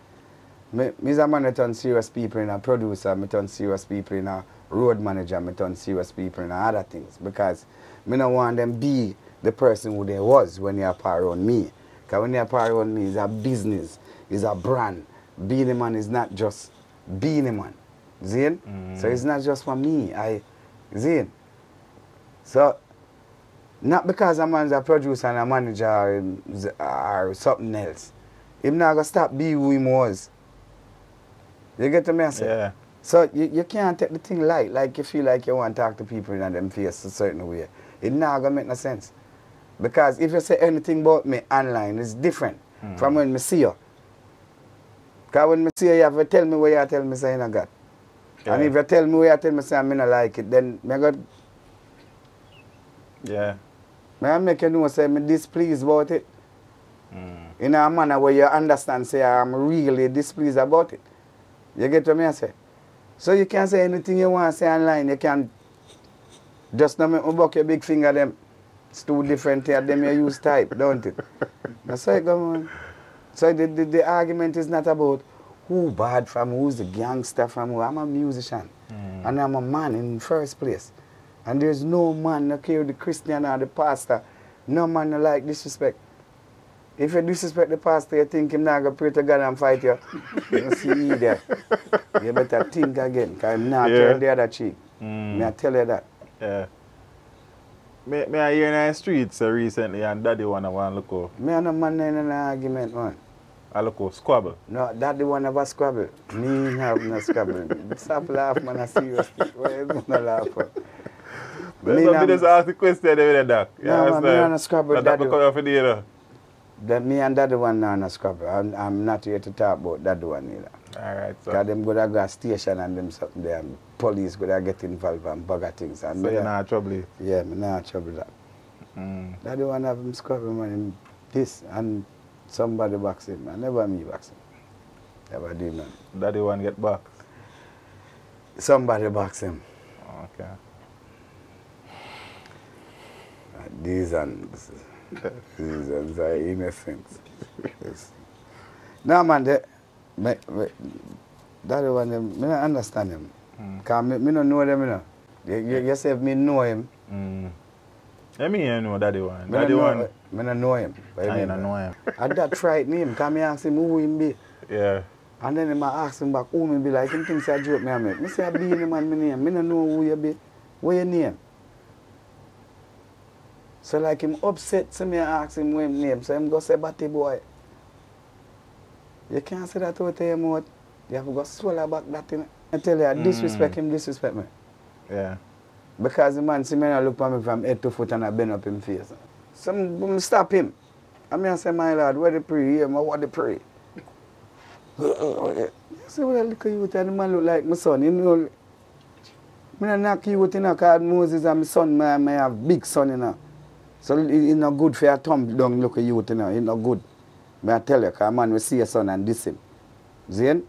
Me's a man that turn serious people in a producer, me turn serious people in a road manager, me turn serious people in other things. Because me don't want them be the person who they was when they are part around me. Because when they are part around me, it's a business, it's a brand. Beenie Man is not just Beenie Man. Zin? So it's not just for me. Zin? So, not because a man's a producer and a manager or something else. Him not going to stop be who he was. You get the message? Yeah. So you can't take the thing light. Like you feel like you want to talk to people in them face a certain way. It not going to make no sense. Because if you say anything about me online, it's different from when I see you. Because when I see you have to tell me what you tell me saying I got. Yeah. And if you tell me what you tell me saying I don't like it, then I got... Yeah. I make you know say I'm displeased about it. In a manner where you understand say I'm really displeased about it. You get what I say? So you can say anything you want to say online. You can just not make me buck your big finger them. It's two different things. Them you use type, don't it? That's how it goes on. So the argument is not about who bad from who's the gangster from who. I'm a musician. And I'm a man in the first place. And there's no man that care the Christian or the pastor. No man that like disrespect. If you disrespect the pastor, you think him not going to pray to God and fight you. You see that. You better think again, because I'm not turn the other cheek. I tell you that. Yeah. Me I hear in the streets recently and daddy want to look out. Me and a man in an argument, man. I look out, squabble. No, daddy want to have a squabble. Me have no squabble. Stop laughing, man. I seriously. Why you don't laugh for? Me just ask the question every day. No, man, me and a squabble. That come off the other. That me and that one not a squabble. I'm not here to talk about that one either. Alright, so. Because them go to go station and them something there. And police go to get involved and bugger things. And so you're not trouble? Yeah, I'm not trouble that. That one have him squabble, man. Him this and somebody box him. I never me box him. Never did none. Daddy one get boxed? Somebody box him. Okay. These ones are innocent. Yes. No, man, that one, I don't understand him. Because I don't know them, you know. You say if I know him. I mean, you know Daddy one. Daddy one. I don't know him. I don't know him. And that frightened him, because I asked him who him be. Yeah. And then I asked him back who him be like, him thinks I joke me I make. I say, Beenie Man, my name. I don't know who you be. What your name? So like him upset, so me ask him what his name. So him go say, Batty boy. You can't say that out of your mouth. You have to go swallow back that thing. I tell you, I disrespect him, disrespect me. Yeah. Because the man see me and look at me from head to foot and I bend up him face. So I stop him. I mean I say, my lord, where the pray? Here, what the pray? I say, well, look at you, and the man look like my son. You know, I don't knock you out, you know, because Moses and my son, I have big son, you know. So it's not good for your thumb down look at you, you know. It's not good. I tell you, because man will see your son and diss him. See?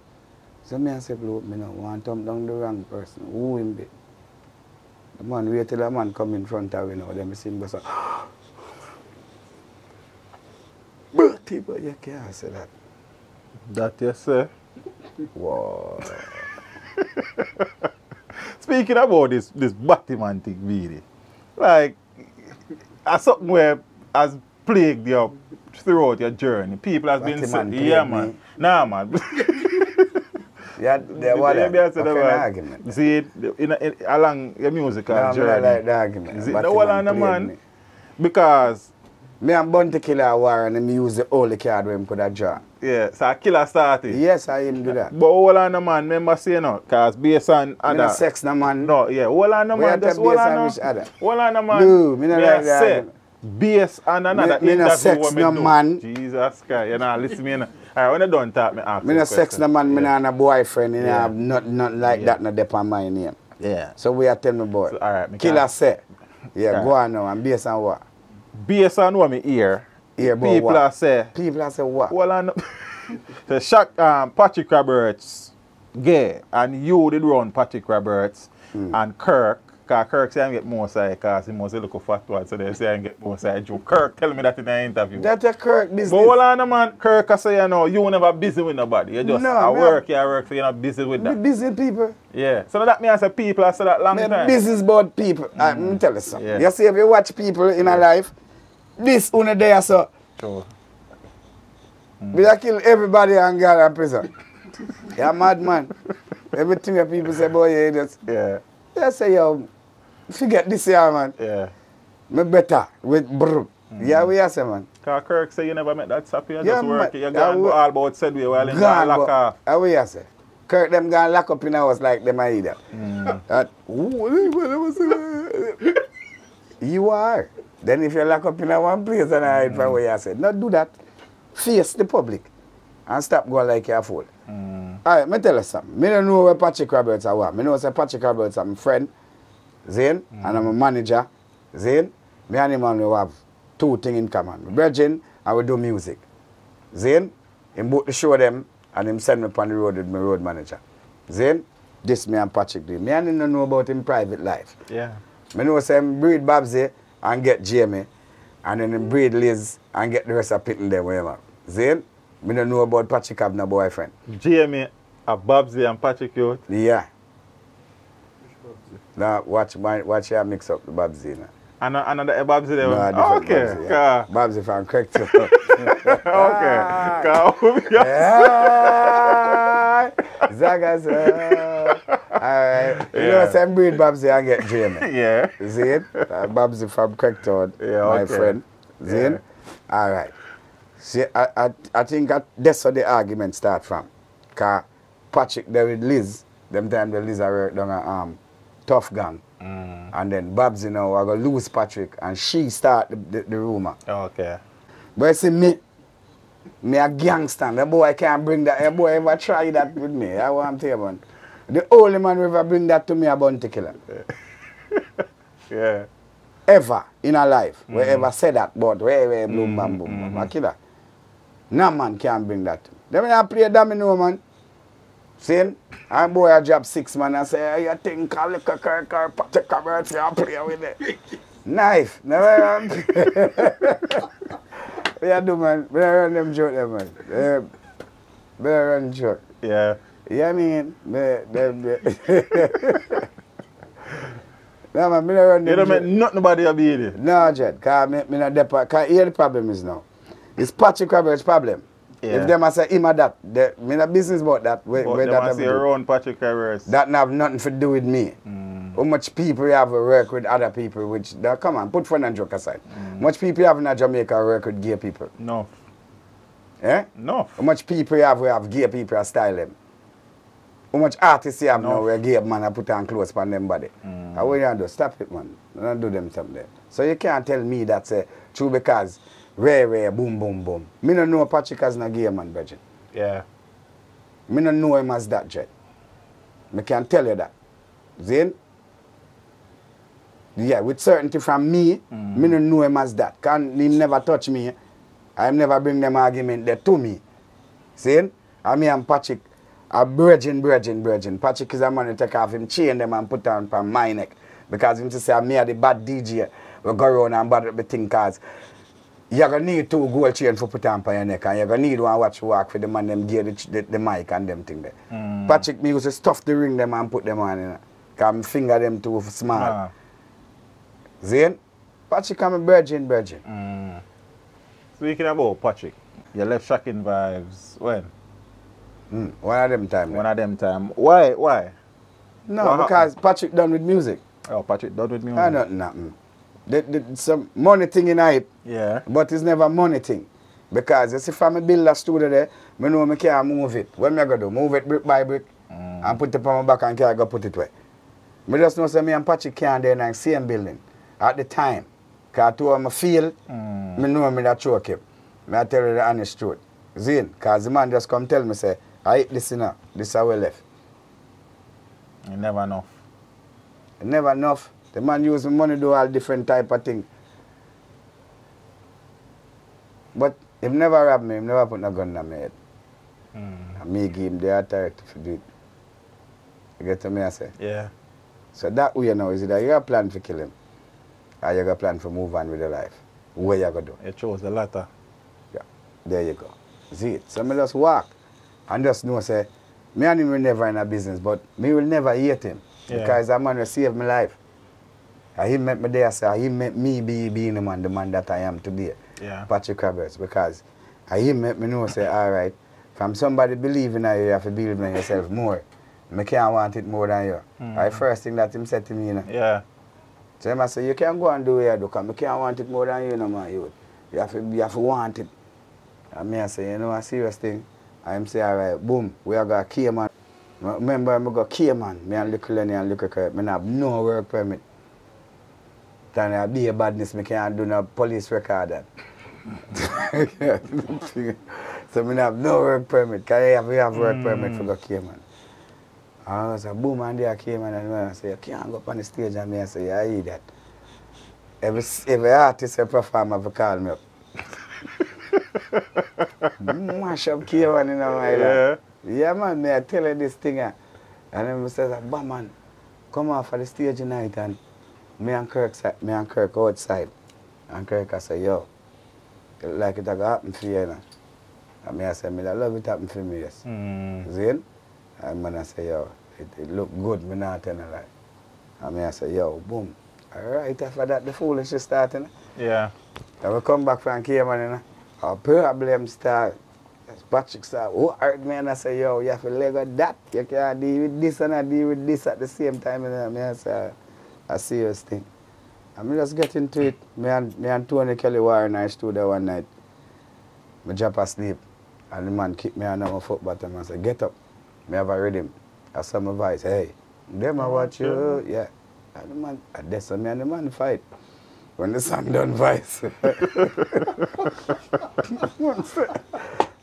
So I say, look, I don't want to thumb down the wrong person. Who him be? The man wait till a man come in front of you, you know, then I see him go so, but you can't say that. That you say? Wow. Speaking about this Batman thing, really, like, as something where has plagued you throughout your journey. People has been saying, yeah, man. Nah, man. Yeah, there was an argument. See it along your musical journey. I like the argument. See, no one on the man. Because me and Bounty Killer war and him use the only card where him could have draw. Yeah, so Killer started. Yes, I him do that. But all on the man, remember saying no, because based on other. Me sex no man. No, yeah, all on the man. Just all on the man. No, me not like that. Based on another me no sex no man. Jesus Christ, you know, listen me now. Alright, when you done talk, me ask me no sex no man, me no boyfriend, and yeah. I have nothing like that no dep on my name. Yeah. So we are telling me boy. So, alright, Killer say. Yeah, go on now, and based on what? Based on what me hear. People are say. People are say what? Well, I know. The shock Patrick Roberts gay, and you did run Patrick Roberts and Kirk Because Kirk say I get more side because he must look a fat one, so they say I get more side joke. Kirk tell me that in an interview. That's a Kirk business. But hold on, man. Kirk say, you know, you never busy with nobody. You just work, so you're not busy with that. Busy people. Yeah. So that means the people I said that long time. Business about people. Let me tell you something. Yeah. You see, if you watch people in a life, this one day, so. Sure. We kill everybody and get in prison. You're a mad man. Everything that people say about you, just. Yeah. They say, yo, forget this here, man. Yeah. Me better with brr. Yeah, we are say, man. Because Kirk say you never met that sappy, you just work. You gone all about said way while in gone lock off. How we are say? Kirk them gone lock up in a house like them either. You are. Then if you lock up in a one place and I hide from where you said, not do that. Face the public and stop going like you're a fool. Alright, me tell you something. I don't know where Patrick Roberts are. I know say Patrick Roberts is my friend, Zane, and I'm a manager, Zane. Me and him we have two things in common. My brethren, and we do music. Zane, him book the show them and him send me on the road with my road manager. Zane, this me and Patrick do. Me and him don't know about him private life. Yeah. I know say him breed Babsy and get Jamie, and then him breed Liz and get the rest of people there whatever. Zane, I don't know about Patrick having a boyfriend. Jamie, Babsy and Patrick Youth? Yeah. Now watch your mix up the Babsy now. Another Babsy there? No, oh, okay. Babsy, yeah. Babsy from Craig too. Okay. Zagas. Alright. You know, same breed Babsy and get Jamie. Yeah. See it? Babsy from Craigtown, my friend. See it? Alright. See, I think that's where the argument start from. Because Patrick there with Liz, them time the Liz are down a Tough Gang. And then Babs, you know, I go lose Patrick and she start the rumor. Okay. But you see me a gangster. The boy can't bring that. The boy ever try that with me. That's what I'm telling you. The only man who ever bring that to me a bounty killer. Yeah. Ever in a life. Whoever said that, but where boom, bam, boom, a killer. No man can bring that to me. Then when I play domino, man. See? And boy I drop 6 man and say, hey, you think I look a car, Patrick Roberts, you play with it. Knife. Never run. What you do, man? Better run them joke, them, man. Better run joke. Yeah. Yeah, I mean, no, man, me run them. You don't make nothing nobody a be there. No, Jed, because me not depart. Because here the problem is now. It's Patrick Roberts' problem. Yeah. If them a say him or that, me not business about that. But them a say around Patrick Roberts. That have nothing to do with me. How much people you have to work with other people, which, come on, put fun and joke aside. How much people you have in Jamaica work with gay people? No. Eh? No. How much people you have gay people to style them? How much artists you have now where gay man put on clothes on them body? How will you do? Stop it, man. Don't do them something. So you can't tell me that's true because rare, boom, boom, boom. Me don't know Patrick as a gay man, Bridget. Yeah. Me don't know him as that, Jet. Me can tell you that. Zane? Yeah, with certainty from me, me don't know him as that. Can he never touch me. I never bring them argument there to me. See? And me and Patrick are bridging. Patrick is a man who take off him chain them and put on my neck. Because him to say me are the bad DJ. We go around and bad the thing cause you're going to need 2 gold chain for put on your neck and you're going to need one watch walk for the man them gear the mic and them thing there. Patrick me used to stuff the ring them and put them on, you know. Because my finger them too small. Zane? Patrick I'm a virgin. Speaking about Patrick, you left Shocking Vibes when? One of them time. One of them time. Why? No, what because happened? Patrick done with music. Oh, Patrick done with music? I don't know. Some money thing in it. Yeah. But it's never money thing. Because you see, if I build a studio there, I know I can't move it. What am I going to do? Move it brick by brick and put it on my back and can't go put it away. I just know that me and Patrick can't do in the same building at the time. Because to him I feel, I know me that choke him. I tell you the honest truth. Zane, because the man just come tell me, say, I hate this enough. This is how we left. You never enough. Never enough. The man use money to do all different type of thing. But he never robbed me, he never put no gun on my head. And me give him the authority to do it. You get what me I say? Yeah. So that way now is either you got a plan to kill him or you got a plan to move on with your life. What you gonna do? You chose the latter. Yeah. There you go. See it. So me just walk and just know say me and him will never in a business, but me will never hate him. Yeah. Because that man will save my life. And he make me there, say he make me being the man that I am today. Yeah. Patrick Roberts, because he make me know say, all right, from somebody believing in you have to believe in yourself more. I can't want it more than you. The first thing that him said to me, you know. Yeah. So I say, you can't go and do what you do, because I can't want it more than you, no man. You have to want it. And me I say, you know, a serious thing. I say, all right, boom, we are going to key man. Remember, I go key man. Me and little Lenny and little Kurt, I have no work permit. Then I be a badness, I can't do no police record that. So I have no work permit, because we have work permit for go key man. And I say, boom, and there came and I say, you can't go up on the stage, and me I say, yeah, I hear that. Every artist and performer have call me up. Mash up K1 in my life. Yeah, man, me I tell you this thing. And then I say, bah, man, come off of the stage tonight, and me and Kirk outside. And Kirk I say, yo, like it going to happen for you, you know. And me I say, I love it happen for me, yes. See? And man I say, yo, it look good, me not tell you lie. And me I say, yo, boom. Alright, after that the foolishness starting. Yeah. And we come back from Cayman, you know. Our problem start. Patrick start, who hurt me? And I say, yo, you have to let go that. You can't deal with this and I deal with this at the same time. And I say, a serious thing. And me just get into it. Me and Tony Kelly were in our studio one night. I drop asleep. And the man kick me under my foot bottom and say, get up. Me have a rhythm. I saw my voice, hey, them I watch you. Yeah. And the man, that's me and the man fight. When the song done voice.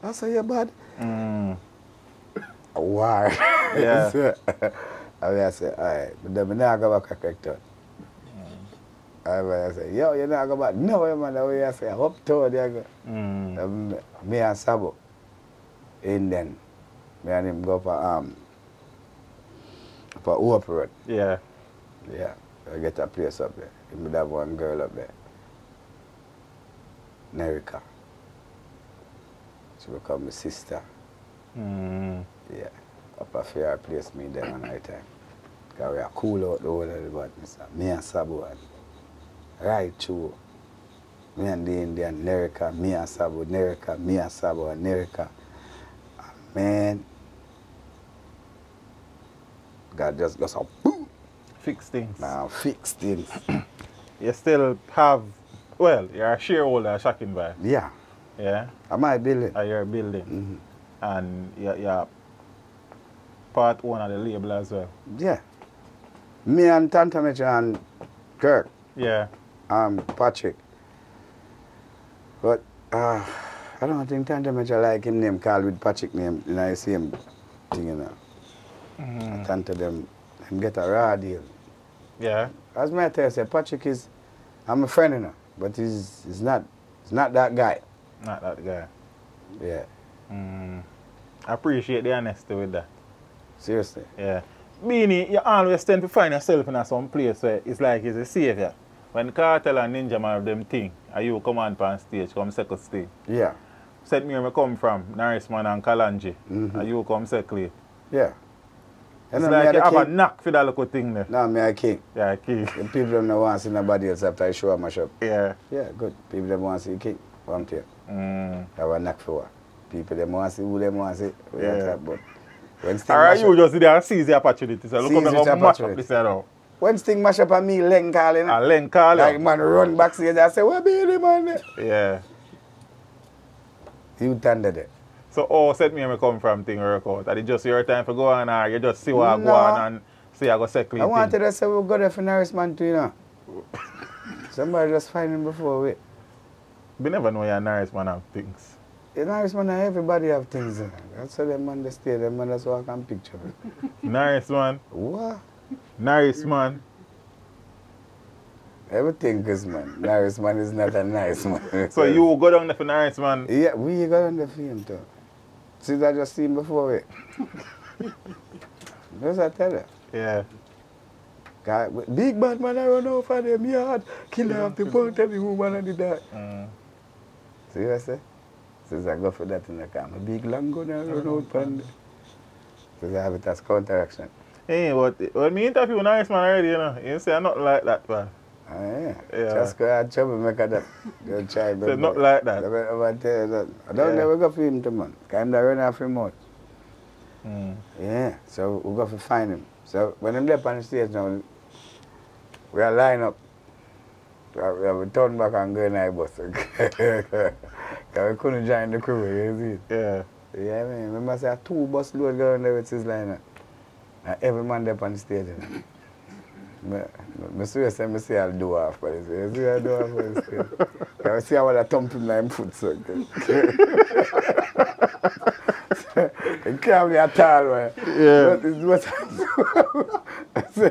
I say, yeah, bad. A war. Yeah. I say, all right, but then I not go back a correct turn. I say, yo, you not go back. No, man, the way I say, up to there go. Me and Sabo, in then, me and him go for Hope Road. Yeah. Yeah, I get a place up there. He would have one girl up there. Nerika. She become my sister. Yeah. Up a fair place me there one night time. Because we are cool out the whole of the badness. Me and Sabo and right through. Me and the Indian, Nerika, me and Sabo, Nerika, me and Sabo and Nerika. Man, God just goes up, boom. Fix things. Now fix things. You still have, well, you're a shareholder at Shocking By. Yeah. Yeah? Am I building? You're building. And you're part one of the label as well. Yeah. Me and Tanta Mitchell and Kirk. Yeah. Patrick. But I don't think Tanta Mitchell like him name called with Patrick name in the same thing, you know. Tanta them get a raw deal. Yeah. As my tell you, Patrick is, I'm a friend, you know, but he's not that guy. Not that guy. Yeah. I appreciate the honesty with that. Seriously. Yeah. Beenie, you always tend to find yourself in some place where it's like he's a savior. When Cartel and Ninja Man have them thing, and you come on stage, come second stage. Yeah. Said me where I come from, Norrisman and Kalanji, and you come second. Yeah. It's like you have a knack for that little thing there. No, me a king. Yeah, king. The people don't want to see nobody else after I show up my shop. Yeah. Yeah, good. People don't want to see king. Come to you. I have a knack for what. People don't want to see who they want to see. Yeah. But when Alright, you just sit there and seize the opportunity. So look Seize how the I match up opportunity. this now. when thing mash up on me, Len calling. Len calling. Like man run backstage and say, where Beenie Man there? Yeah. You tender there. So, said me where I come from thing work out? Are it just your time for go on or you just see what I go on and see I go second? I wanted to say we go there for Norrisman too, you know. Somebody just find him before we. We never know you're a Norrisman have things. In Norrisman, everybody have things. That's how them man they stay, them man just walk and picture. Norrisman. What? Norrisman. Everything is man. Norrisman is not a nice man. So you go down there for Norrisman? Yeah, we go down there for him too. Since I just seen before we. Just I tell you. Yeah. Big bad man I run over them yard, kill half the pound, tell the woman and the dad. See what I say? Since I go for that in the car, a big long gun and run out from there. So I have it as counteraction. Hey, but when me interview nice man already, you know, you say I'm not like that, man. Yeah. Yeah. Just go and troublemaker that. Don't try, So not like that. I don't never go for him to man. Kind of run off him out. Yeah. So we go to find him. So when I'm there on the stage now, we are line up. We have turn back and go in our bus. Because we couldn't join the crew, you see. Yeah. Yeah, man. Remember, say 2 bus load going there with his line up. And every man there on the stage. I see I'll do half for this. You see I'll do half for this stage. I see how I thump him like foot so. It can't be at all, man. Yeah. But it's what I see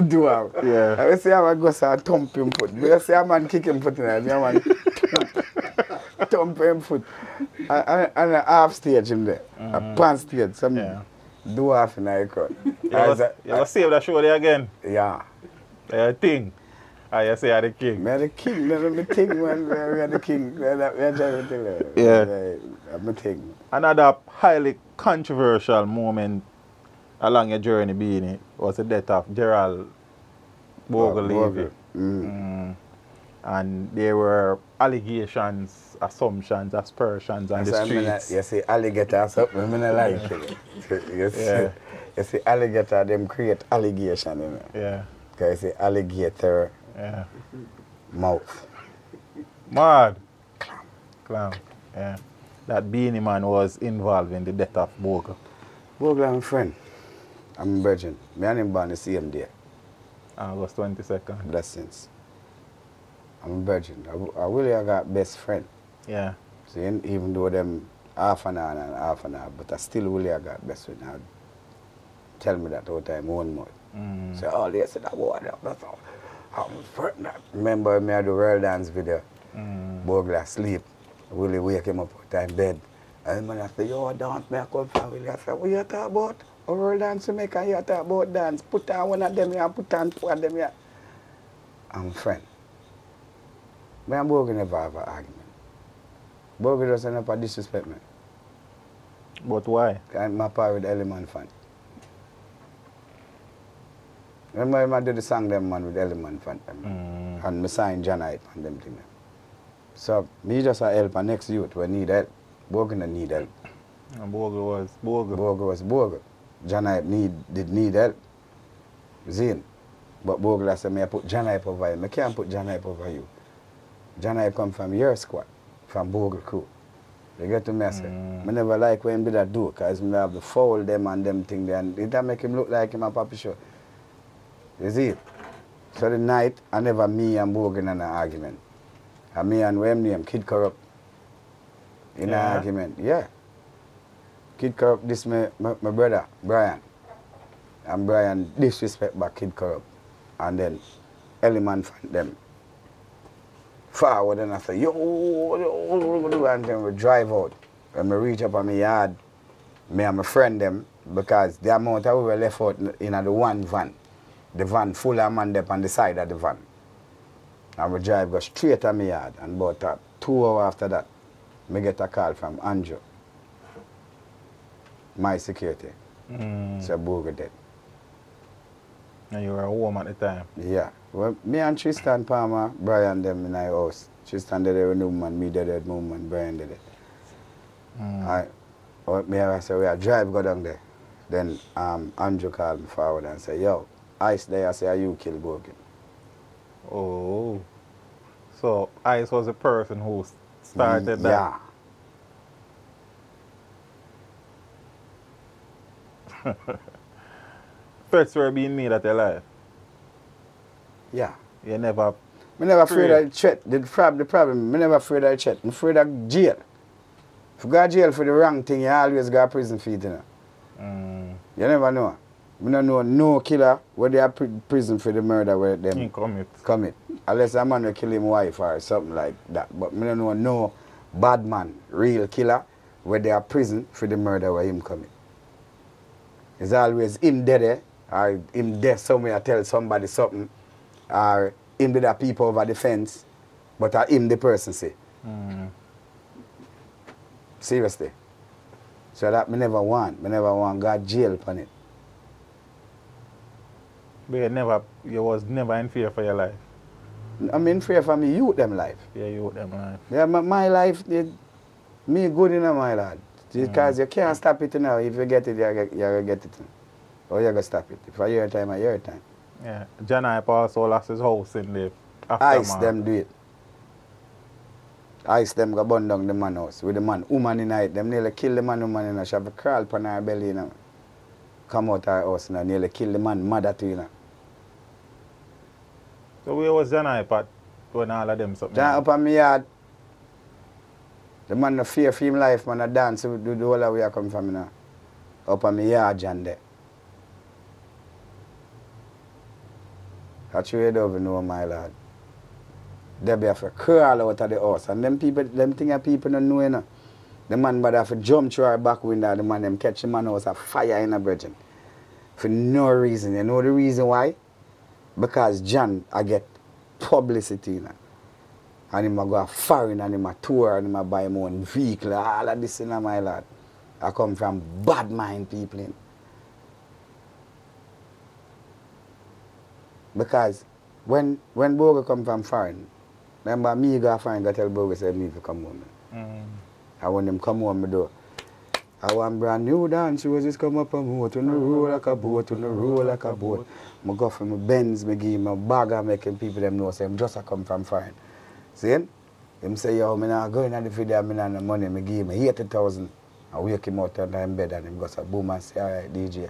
do half. Yeah. I see how I go so I thump him foot. I see a man kick him foot in there. I see man thump him foot. And a half stage him there. A pan stage. Some do half in the crowd. You ever save that show there again? Yeah. A thing. You say you're the king. I'm the king. I'm the king, man. We're the king. We're trying to tell you. Yeah. I'm the king. Another highly controversial moment along your journey being was the death of Gerald Bogle. And there were allegations, assumptions, aspersions, and the streets. You see alligator or something, I don't like it. You see alligator, them create allegation, you know. Yeah. Because you see alligator mouth. Mad. Clown. Yeah. That Beenie Man was involved in the death of Bogle. Bogle, I'm a friend. I'm a virgin. Me and him born the same day. August 22nd. Blessings. I'm a virgin. I really got best friend. Yeah. So even though them half an hour and half an hour, but I still really got best friend. I tell me that all the time, one more. So all they said, that's all. I'm friend. Remember me at the World Dance video. Bogle asleep. Willie wake him up out of bed. And man I say, yo, dance me I come from Willie. I say, what you talk about? A World Dance make and you talk about dance. Put on one of them here and put on 2 of them here. I'm friend. Me and Bogle never have an argument. Bogle doesn't have to disrespect me. But why? I'm a part with the Element fan. Remember when I did the song them man with the Element fan? And I signed John Hype and them things. So me just a help and next youth we need help. Bogle didn't need help. And Bogle was Bogle. Bogle was Bogle. John Hype did need help. Zine. But Bogle said, I put John Hype over you. I can't put John Hype over you. John Hype come from your squad, from Bogle crew. You get to me, I say. I never like when him did that do, because I have to foul them and them thing there, and it don't make him look like him a puppy show. You see? So the night, I never me and Bogle in an argument. And me and Wem name, Kid Corrupt, in an argument. Yeah. Kid Corrupt, this my brother, Brian. And Brian disrespect back Kid Corrupt. And then Element fan them. Forward and I say, yo, and then we drive out. When we reach up on my yard, me and my friend them, because the amount of we were left out in the one van. The van full of man there on the side of the van. And we drive go straight to my yard. And about 2 hours after that, I get a call from Andrew, my security. So Bogle dead. And you were home at the time? Yeah. Well, me and Tristan Palmer, Brian them in our house. Tristan did a new man, me did a new man, Brian did it. I said, we drive go down there. Then Andrew called me forward and said, yo, Ice there, I say, are you kill Bogle? Oh. So Ice was the person who started that? Yeah. Threats were being made at your life? Yeah. You never... I'm never afraid of threat. The problem, I'm never afraid of threat. I'm afraid of jail. If you go to jail for the wrong thing, you always go to prison for it, you know. You never know. I don't know no killer where they are prison for the murder where them commit. Unless a man will kill him wife or something like that. But I don't know no bad man, real killer, where they are prison for the murder where him commit. It's always him dead or him there somewhere tell somebody something, or him be the people over the fence, but him the person say. Seriously. So that me never want. Me never want God jail upon it. But you was never in fear for your life. I'm in fear for me youth them life. Yeah, you them life. Yeah, my life, me good in my lad. Because you can't stop it now. If you get it, you're going to get it. Or you're going to stop it. If I year time, a year time. Yeah. John Hype also lost his house in the Ice aftermath. them do it. Ice them go burn down the man house with the man, woman in it. Them nearly kill the man, woman in her. She have to crawl upon her belly, you know. Come out her house, you know, nearly kill the man, mother too, you know. So where was John Hype at when all of them something? John up on me yard. The man no fear for him life, man, a dance do the whole of where I come from, you know. Up on me yard, John there. That's where you don't even know, my lad. They be have to crawl out of the house. And them thing that people don't know, you know. The man but have to jump through our back window, the man them catch the man house a fire in a bridging. For no reason. You know the reason why? Because John I get publicity, you know. And him a go foreign and him a tour and him a buy him own vehicle, all of this, you know, my lad. I come from bad mind people, you know. Because when Boga come from foreign, remember me go foreign, go tell Boga say me to come home. And when them come home, I do. I want brand new dance, she was just come up and moat, on the roll like a boat, on the roll like a boat. I go for my Benz, I give him a bag and making people them know say I'm just a come from foreign. See? Him say, yo, I'm not going to the video, I'm not the money, I give him 80,000. I wake him out under him bed and him goes a boom and say, all right, DJ.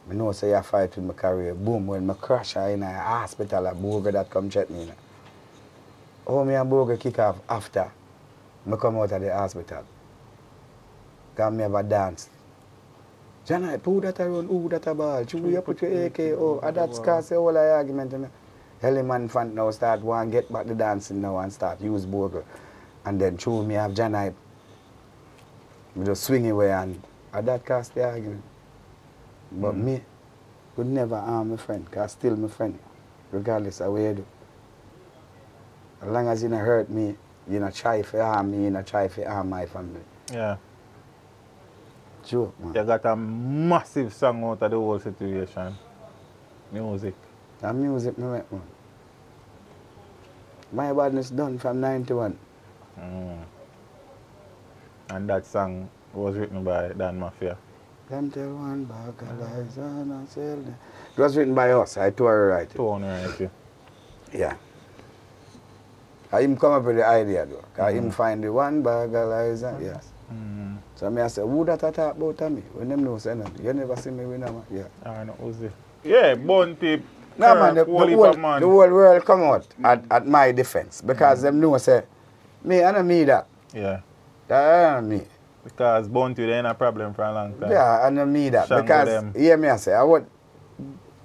I know say I fight with my career. Boom, when I crash in a hospital, a Boga that come check me. Oh, me and Boga kick off after I come out of the hospital. Because I have a dance. John, who that around, who that a ball? Should we put your AK? Oh, that's cause all the argument. You know? Helly man fan now start want get back the dancing now and start use Boga. And then through me have John Hype. We just swing away and that cause the argument. But me could never harm my friend, because still my friend, regardless of what you do. As long as you don't hurt me, you don't try to harm me, you don't try to harm my family. Yeah. Joke, man. You got a massive song out of the whole situation. Music. That music me make, man. My badness done from 91. And that song was written by Dan Mafia. Them tell one bag of lies and I sell them. It was written by us. I told write it. Tone write it. Yeah. I him come up with the idea though. Because him find the one bag of lies and yes. So I say, who that I talk about me? When them know say nothing. You never see me with them. Yeah. I know who's it. Yeah, Bounty. No man, the whole world come out at my defense. Because them know say, me I don't me that. Yeah. That ain't me. Because Bounty they ain't a problem for a long time. Yeah, I don't me that. Shango because them. hear me I say, I want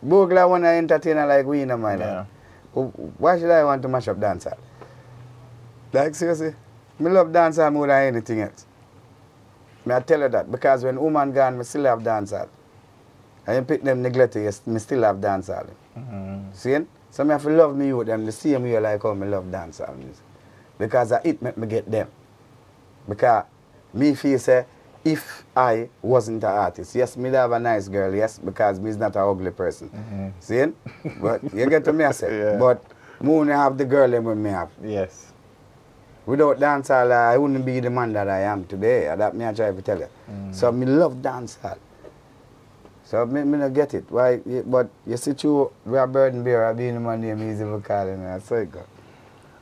Bogla want to entertain like we in the mind. Yeah. Why should I want to mash up dancehall? Like seriously, me love dancehall more than anything else. Me I tell you that because when woman gone, me still have dancehall. And you pick them neglected, me still have dancehall. See? So me have to love me with them the same way like how me love dancehall music. Because it make me get them. Because me feel say if I wasn't an artist, yes, me have a nice girl, yes, because me is not an ugly person. See? But you get to me I say. Yeah. But me only have the girl them when me have. Yes. Without dancehall, I wouldn't be the man that I am today. That me I try to tell you. So me love dancehall. So me not get it. Why? But you see, we are burden bearer. I be in my name easy for calling me. So it go.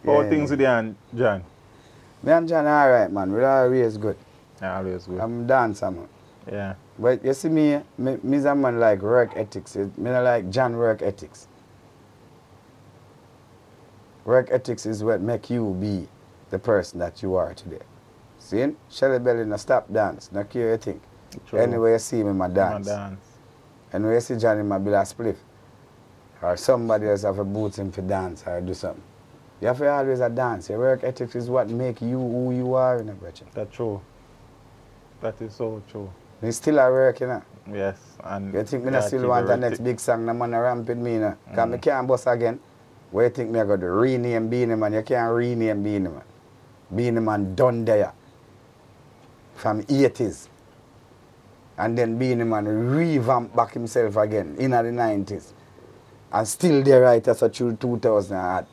How things with you and John? Me and John are alright, man. We're always good. Always good. I'm a dancer, man. Yeah. But you see me's a man like work ethics. Me not like John work ethics. Work ethics is what make you be the person that you are today. See? Shelly Belly no stop dance. No care you think. True. Anyway you see me, my dance. And when you see John in my bill a spliff, or somebody else have a boots him for dance or do something. You have to always a dance. Your work ethics is what make you who you are in a bridge. That's true. That is so true. Me still a work, you know. Yes. And You think me not still want the next big song, no man a ramp with me, you know. Because me can't bust again. Where you think me I got to rename Beenie Man? You can't rename Beenie Man. Beenie Man done there. From 80s. And then Beenie Man revamp back himself again in the 90s. And still there right as a true 2000.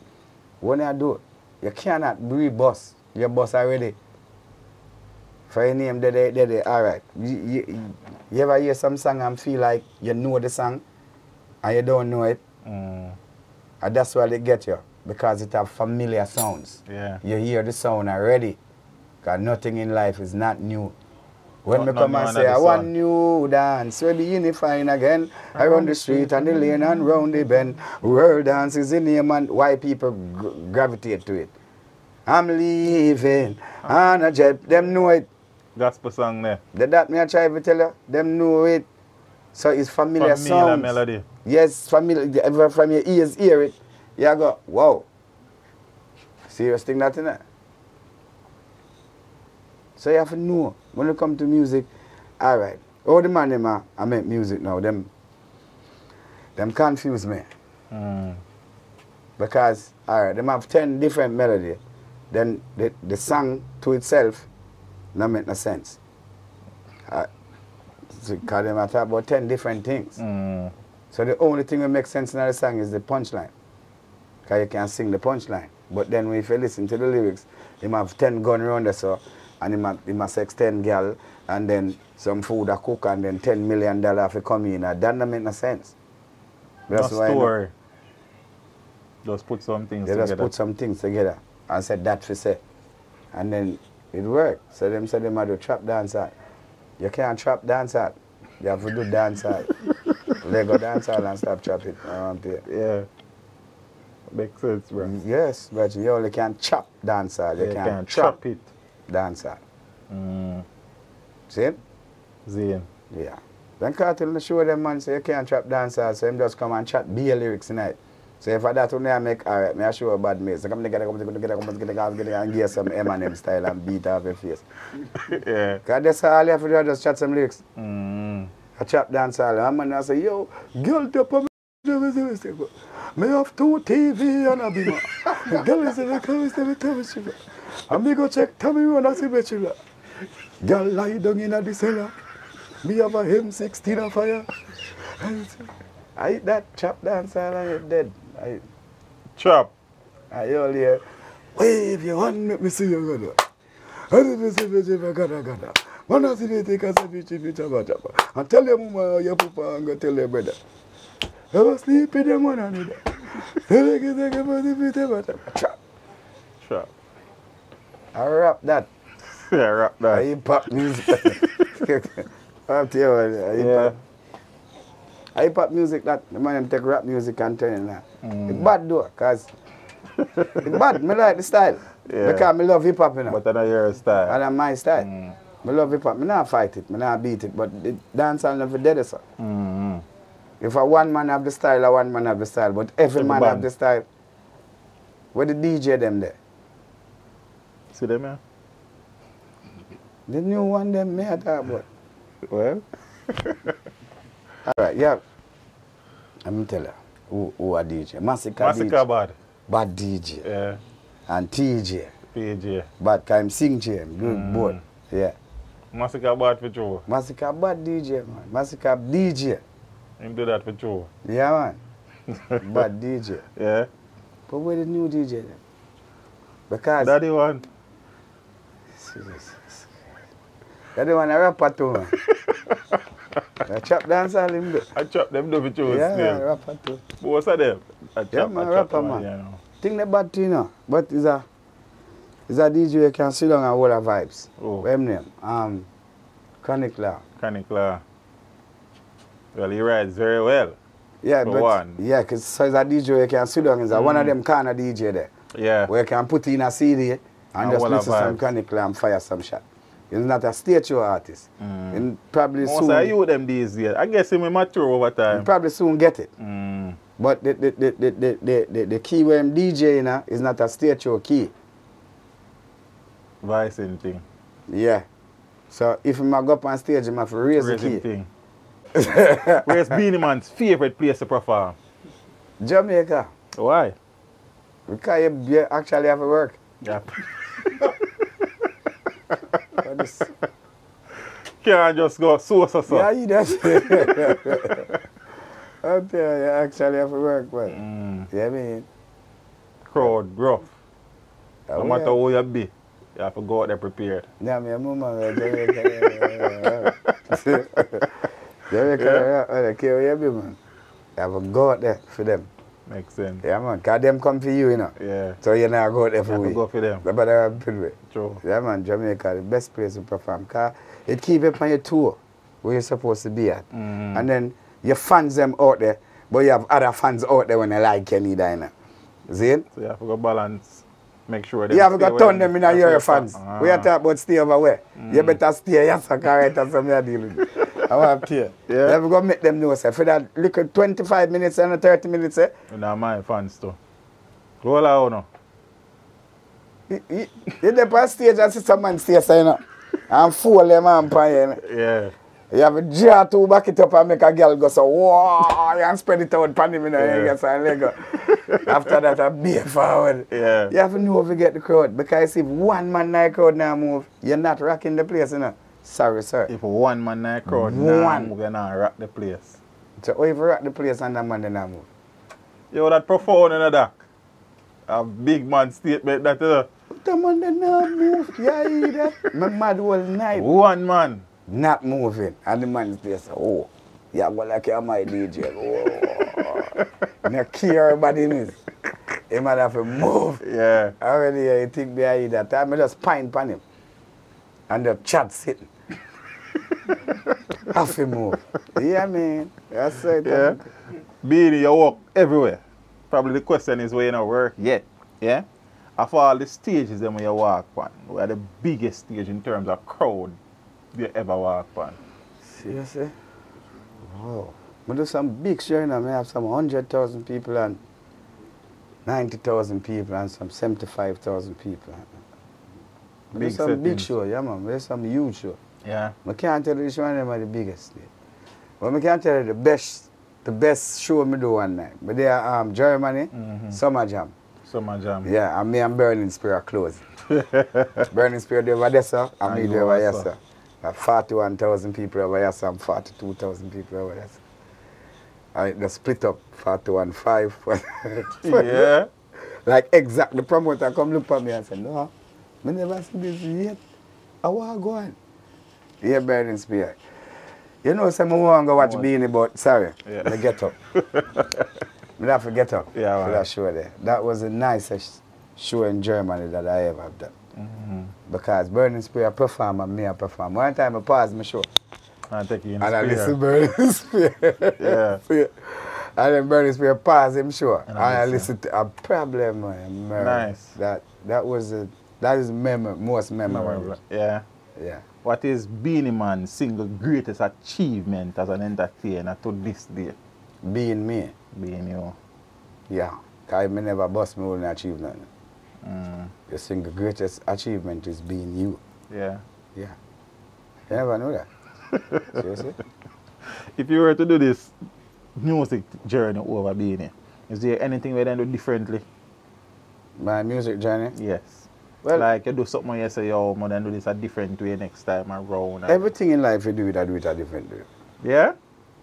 What you do? You cannot re-bust. You bust already. For your name, they, alright. You ever hear some song and feel like you know the song and you don't know it? And that's why they get you. Because it have familiar sounds. Yeah. You hear the sound already. Because nothing in life is not new. When me come and say, I want new dance, we be unifying again. Around the street and the lane and round the bend. World dance is the name and why people gravitate to it. I'm leaving on a jet, them know it. Gospel song there. That me I try to tell you, them know it. So it's familiar sounds. Melody. Yes, familiar. Ever from your ears hear it, you go, wow. Serious thing that in there. So you have to know, when you come to music, all right, all the man them I make music now, them confuse me. Because, all right, them have 10 different melodies. Then the song to itself not make no sense. Because them have talk about 10 different things. So the only thing that makes sense in the song is the punchline. Because you can sing the punchline. But then if you listen to the lyrics, they have 10 gun around there, so and he must extend girl, and then some food a cook, and then $10 million for come in. That don't make no sense. That's why story. Just put some things together. They just put some things together and said that for say. And then it worked. So them said them had to trap dance art. You can't trap dance art. You have to do dance art. Lego dance art and stop trapping around here. Yeah. Makes sense, bro. Yes, but you only can chop dance art. You can't trap it. Dancer. See it? Zane. Yeah. Then Cartel show them man say you can't trap dancer, so him just come and chat beer lyrics tonight. So if I that only I make alright, me I show a bad mate. So come together and get some M&M style and beat off your face. Yeah. Cause that's all you have to do, just chat some lyrics. I trap dancer and man I say, yo, girl top of me have 2 TV and a beamer. Girl is in the car, and me go check Tommy run and see Bachelor. Girl lie down in the cellar. Me have a M16 on fire. I eat that chop dancer and you're dead. Chop. I only hear, wave your hand, let me see you go. I didn't see Bachelor, gada. When I see they take a chapa. And tell your mama, your papa, and go tell your brother. I was sleeping them one another. Chop. Chop. I rap that. Yeah, rap that. I hip hop music. I'm telling you, I hip hop music that the man take rap music and turn it now. It's bad though, cause it's bad. Me like the style. Yeah. Because me love hip hop, you know. But that's your style. And that's my style. Me love hip hop. Me not fight it. Me not beat it. But the dancehall never dead so. If a one man have the style, a one man have the style. But every man have the style. Where the DJ them there? See them here? The new one them me talk about. Well. Alright, yeah. I'm tell you who are DJ. Massacre DJ. Bad. Bad DJ. Yeah. And TJ. PJ. Bad time sing jam. Good both. Yeah. Massacre bad for Joe. Massacre bad DJ, man. Massacre DJ. Him do that for Joe. Yeah, man. Bad DJ. Yeah. But where the new DJ then? Because Daddy one. Daddy one a rapper too, man. I chop dance all him do. I chop them do for Joe. Yeah, rapper too. But what's that them? Yeah, man, rapper, man. You know. Think the bad thing, you know. But it's a DJ you can sit down and hold a vibes. Oh. What's his name? Canicla. Canicla. Well, he writes very well. Yeah, for but one. Yeah, because so it's a DJ you can sit down. It's one of them kind of DJ there. Yeah. Where you can put in a CD and just listen to some Canicla and fire some shot. He's not a stage show artist. And probably Most soon. of you them these days. I guess he will mature over time. He probably soon get it. But the key where I'm DJing is not a stage show key. Voicing thing. Yeah. So if I go up on stage, I have to raise the key. Thing. Where's Beenie Man's favorite place to perform? Jamaica. Why? Because you actually have to work. Yeah. Can't just go so. Yeah, you that's out there, you actually have to work, man. Yeah, I mean. Crowd rough. Oh, No matter who you be, you have to go out there prepared. Yeah, my mama, Jamaica. Jamaica, care you be, man. You have to go out there for them. Makes sense. Yeah, man, because them come for you, you know. Yeah. So you not go out there You for have we. to go for them. But way. True. Yeah, man, Jamaica, the best place to perform. Because it keep you on your tour where you're supposed to be at. And then you fans them out there, but you have other fans out there when they like you neither, you know. See it? So you have to go balance, make sure they You have to turn them in your fans. We are talking about stay over where. You better stay, yes, I can't write something I deal with. I want to hear. Yeah. You have to go make them know, sir. For that little 25 minutes and 30 minutes, eh? And now my fans too. Roll out now. You there on stage and see some man stay, you know. And fool them and pan, you know. Yeah. You have a jar to back it up and make a girl go so, wow, and spread it out pan him in the leg. After that, I be forward. Yeah. You have to know if you get the crowd. Because if one man in the crowd now move, you're not rocking the place, you know. Sorry, sir. If one man in the crowd now move, you're not rock the place. So if you rock the place and that man then not move. Yo, that profound in the dock. A big man statement that The man then not move. Yeah, you hear that? My mad all night. one man. Not moving. And the man there say, oh, yeah, go like you're my DJ. Oh. Not care everybody is. He might have to move. Yeah. Already you think behind that time, I just pine pan him. And the chat sitting. Have to move. Yeah, man. That's it. Yeah. Beenie, you walk everywhere. Probably the question is where you don't work yet. Yeah? Of all the stages then when you walk on, where the biggest stage in terms of crowd you ever walk on? Seriously? Wow. I do some big show, you know. I have some 100,000 people and 90,000 people and some 75,000 people. There's some settings. big show, yeah, man. There's some huge show. Yeah. I can't tell you which one of them are the biggest. But I can tell you the best show I do one night. But they are Germany, Summer Jam. Summer Jam. Yeah, and me and Burning Spear are close. Burning Spear they over there, sir, and me they over here, sir. 41,000 people over here, sir, and 42,000 people over there, sir. They split up 41.5. Yeah. Like exact, the promoter come look at me and say, no, I never see this yet. I want to go on. Yeah, Burning Spear. You know, some I want to go watch Beenie, but sorry, I get up. I have to get up for that show there. That was the nicest show in Germany that I ever have done. Because Burning Spear perform and me I perform. One time I paused my show. I take you in and I listen to Burning Spear. Yeah. And then Burning Spear paused him show. And I listen to a problem, man. Nice. That is most memorable. Yeah. Yeah. What is Beenie Man's single greatest achievement as an entertainer to this day? Being me. Being you. Yeah. Because I never bust my own achievement. The single greatest achievement is being you. Yeah. Yeah. You never know that. Seriously? If you were to do this music journey over Beenie, is there anything we can do differently? My music journey? Yes. Well, like you do something and you say, yo, I'm going to do this a different way next time around. Everything in life you do it a different way. Yeah?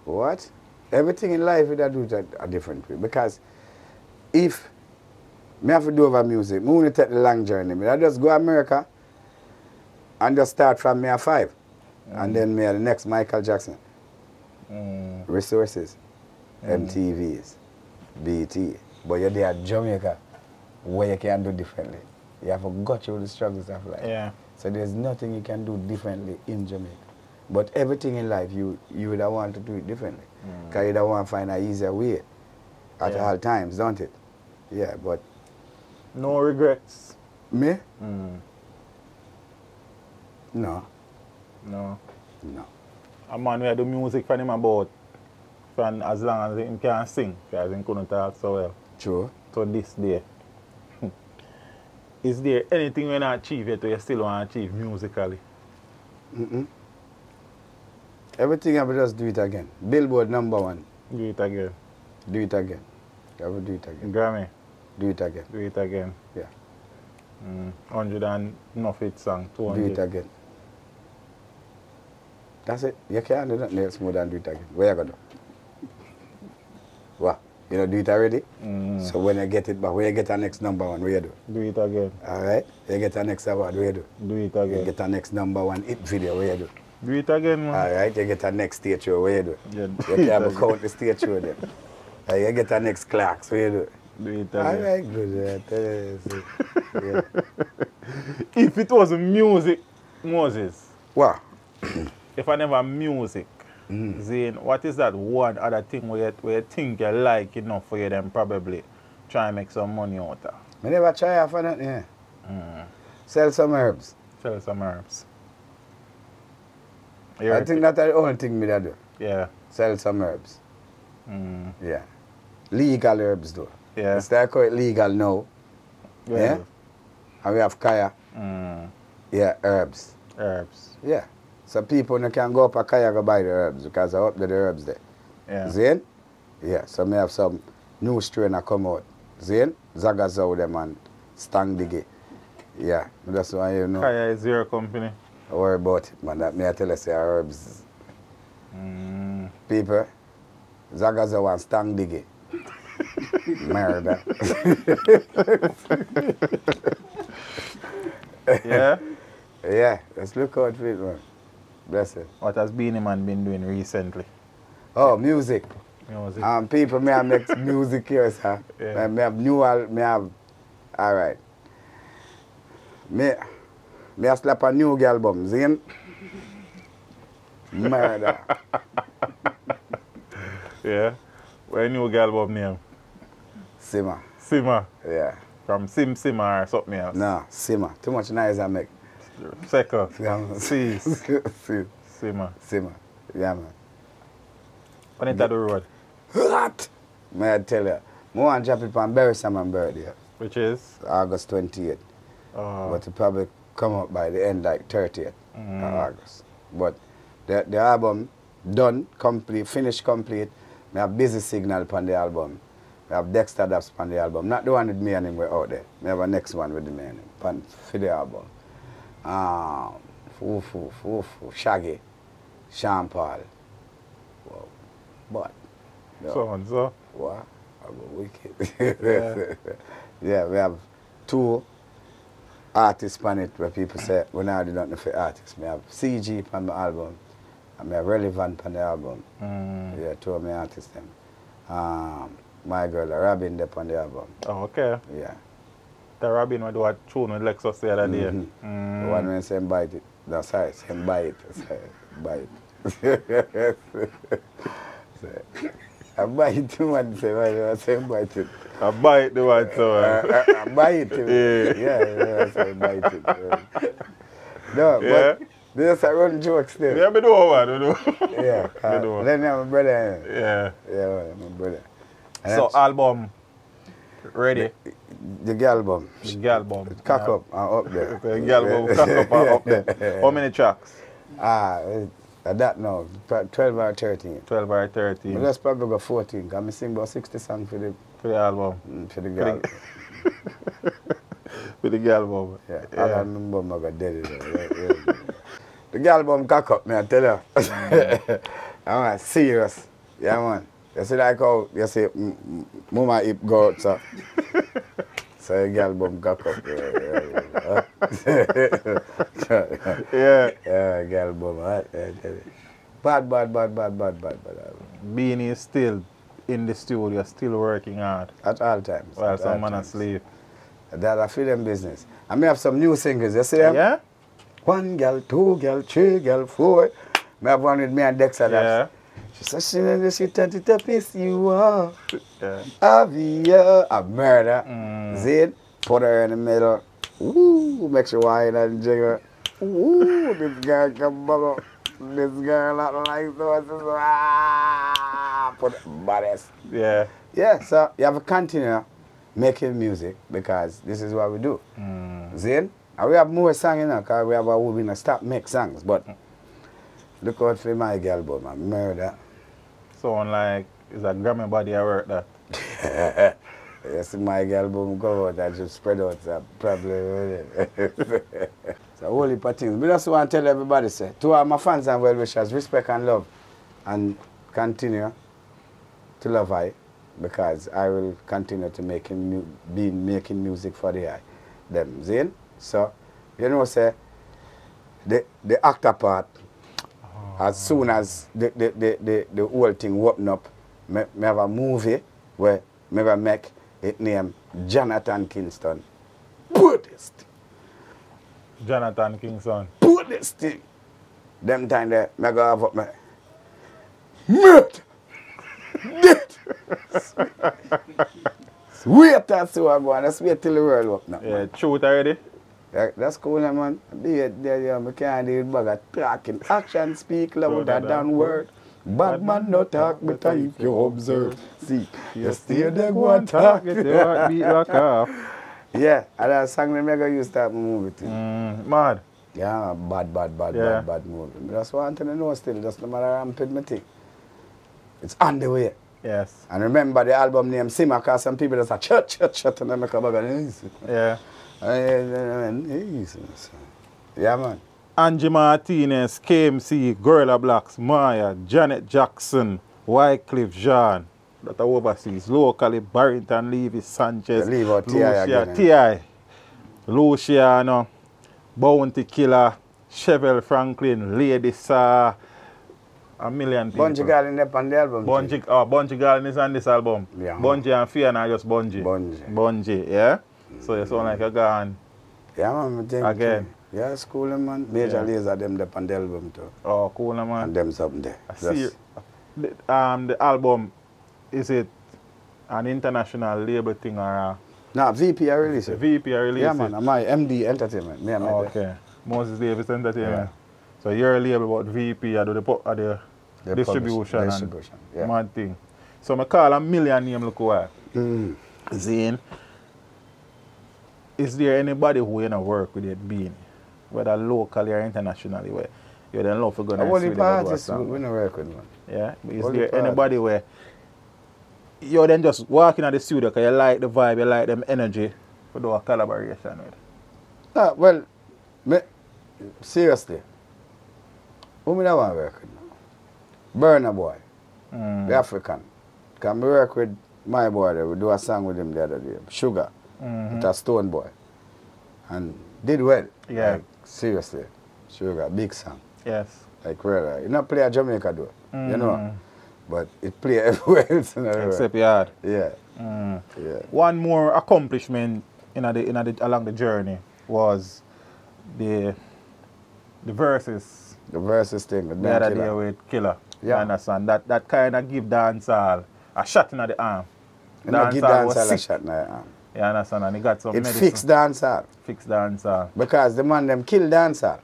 What? Everything in life you do it a different way. Because if I have to do over music, I want to take the long journey. I just go to America and just start from me at 5. And then me at the next Michael Jackson. Resources, MTVs, BT. But you're there at Jamaica where you can do differently. You have to go through the struggles of life. Yeah. So there's nothing you can do differently in Jamaica. But everything in life, you would want to do it differently. Because you don't want to find an easier way at all times, don't it? Yeah, but... No regrets? Me? No. No. No. A man who do music for him about from as long as he can sing, because he couldn't talk so well. True. To this day. Is there anything you not achieve yet or you still want to achieve musically? Everything I will just do it again. Billboard #1. Do it again. Do it again. I will do it again. Grammy. Do it again. Do it again. Yeah. 100 and enough hit song. 200. Do it again. That's it. You can't do nothing else more than do it again. Where you going to do? What? You know, do it already? So when you get it back, when you get the next #1, what you do? Do it again. All right? You get the next award, what you do? Do it again. You get the next #1 hit video, what you do? Do it again, man. All right? You get the next stage show, what you do? Yeah, You can't count the stage show then. You get the next clocks, what you do? do it All again. right, good. Yeah. If it was music, Moses, What? if I never music, Zane, what is that one other thing where you think you like enough for you then probably try and make some money out of? I never try out for that, yeah. Sell some herbs. Sell some herbs. I think that's the only thing me that do. Yeah. Sell some herbs. Yeah. Legal herbs though. Yeah. It's like it legal now. Yeah. And we have kaya. Yeah, herbs. Herbs. Yeah. So people can go up a kaya go buy the herbs because I up there the herbs there. Yeah. Zane? Yeah. So me have some new strain that come out. Zane? Zagazow them and Stang Diggy. Yeah. That's why you know. Kaya is your company. Don't worry about it, man. That me I tell you say herbs. People, Zagazow and Stang Diggy. Murder. Yeah? Yeah, let's look out for it, man. Bless it. What has Beenie Man been doing recently? Oh, music. Music. People, me I make music here, sir. Yeah. Me have all right. Me I slap a new album, Zane. Murder. Yeah? What new album name? Simmer. Simmer. Yeah. From Simmer or something else? No, Simmer. Too much noise I make. Second. Yeah. Cease. See. Simmer. Simmer. Yeah, man. On it at the road. What? May I tell you? I want to drop it on Barry Salmon birthday. Which is? August 28th. But it'll probably come up by the end, like 30th of August. But the album done, complete, finished, complete. I have Busy Signal on the album. I have Dexter Daps on the album. Not the one with me and him out there. I have a next one with the man for the album. Shaggy, Sean Paul. Wow. But. No. So and so. What? I'm wicked. Yeah. Yeah, we have 2 artists on it where people say, we now do nothing for artists. We have CG on my album, and we have Relevant on the album. Yeah, 2 of my artists them. My girl, Robin, there on the album. Oh, okay. Yeah. The Robin will do a tune with Lexus the other day. The one when say bite it. No, sorry, say bite it. Bite it. I bite too much, say bite it. I bite the one, so. I bite it. Yeah, I say bite it. No, Yeah. but there's a run jokes there. Yeah, me do one, me do. Yeah, then I'm a brother. Yeah. Yeah, I'm a brother. And So album ready. the album. The album. Cock up and up there. The album cock up and up there. How many tracks? That now, 12 or 13. 12 or 13. But let's probably go 14, because I sing about 60 songs for the album. For the girl. For the album. Yeah, I remember I got dead. The album cock up, man, I tell you. I'm serious. Yeah, man. You see like how you see mama hip go out, so. So the album cock up. Yeah. Yeah, the album, right? Bad. Beenie is still in the studio, still working hard. At all times. While some man asleep. That I feel them business. I may have some new singles, you see them? Yeah? 1 girl, 2 girl, 3 girl, 4. I have one with me and Dexter. Yeah. She said, she turned it up, yes, you are. Yeah. Avia, a murder. Zane, put her in the middle. Ooh, makes you wine and jiggle. Ooh, this girl come bubble. This girl not like those. Put badass. Yeah. Yeah, so you have to continue making music because this is what we do. Zane, and we have more songs, you know, because we have a woman that stop make songs, but Look out for my girl, but man, murder. Sound like it's a Grammy body I work that. You see my girl, boom, go out and just spread out that problem. It's a whole heap of things. But I just want to tell everybody, say, to all my fans and well-wishers, respect and love. And continue to love I, because I will continue to be making music for the eye. Them, Zane. So, you know, say, the actor part, as soon as the whole thing open up, me have a movie where me gonna make it named Jonathan Kingston. Buddhist. Jonathan Kingston. Buddhist thing. Them time there, me gonna have up my murder. Death. Wait and see what I'm going. Let's wait till the world up now. Yeah, truth already. That's cool, man. I can't do it, but I talking. Action speak louder than word. Bad man no talk, but if you observe. See, you stay there, go and talk. Get your heartbeat back off. Yeah, and that song me mega use that movie too. Mad. Yeah, bad movie. That's what I want to know still. Just no matter I'm paid my thing. It's on the way. Yes. And remember the album name Sima, because some people just say chut, and then make a bag of yeah. Yeah, man. Angie Martinez, KMC, Gorilla Blacks, Maya, Janet Jackson, Wycliffe Jean, that are overseas. Locally, Barrington, Levy, Sanchez, leave out T.I. T.I. Luciano, Bounty Killer, Chevelle Franklin, Lady Saw, a million people. Bungie Girl in on the album. Bungie Girl is on this album. Yeah. Bungie and Fiona just Bungie. Bungie, yeah? So you sound like you're gone. Yeah, man. Again. Yeah, it's cool, man. Major Lazer them up on the album too. Oh, cool, man. And them something there. I see. The album, is it an international label thing or No, VP I release it. VP I release yeah, it? man. I'm my MD Entertainment. Me and my okay. Moses Davis Entertainment. Yeah. So you're a label about VP, I do the distribution. Yeah. Mad thing. So I call a million name look why. Zane, is there anybody who you know work with it being, whether locally or internationally, where you don't love to go and see the artists we don't work with, man. Yeah? Is there anybody where you then just walk in at the studio because you like the vibe, you like them energy to do a collaboration with? Well, seriously, who me not want to work with now? Burna Boy, the African. Can we work with my boy there? We do a song with him the other day, Sugar, with a Stone Boy. And did well. Yeah. Like, seriously, Sugar, big song. Yes. Like really. You not play at Jamaica though, you know. But it play everywhere else. Except yard. Yeah. Yeah. One more accomplishment along the journey was the verses. The verses thing. The other day with Killer. Yeah. You understand? That kind of give dancehall a shot in the arm. Give dancehall a shot in the arm. You understand? And he got some medicine. Fixed dancehall. Fixed dancehall. Because the man them kill dancehall.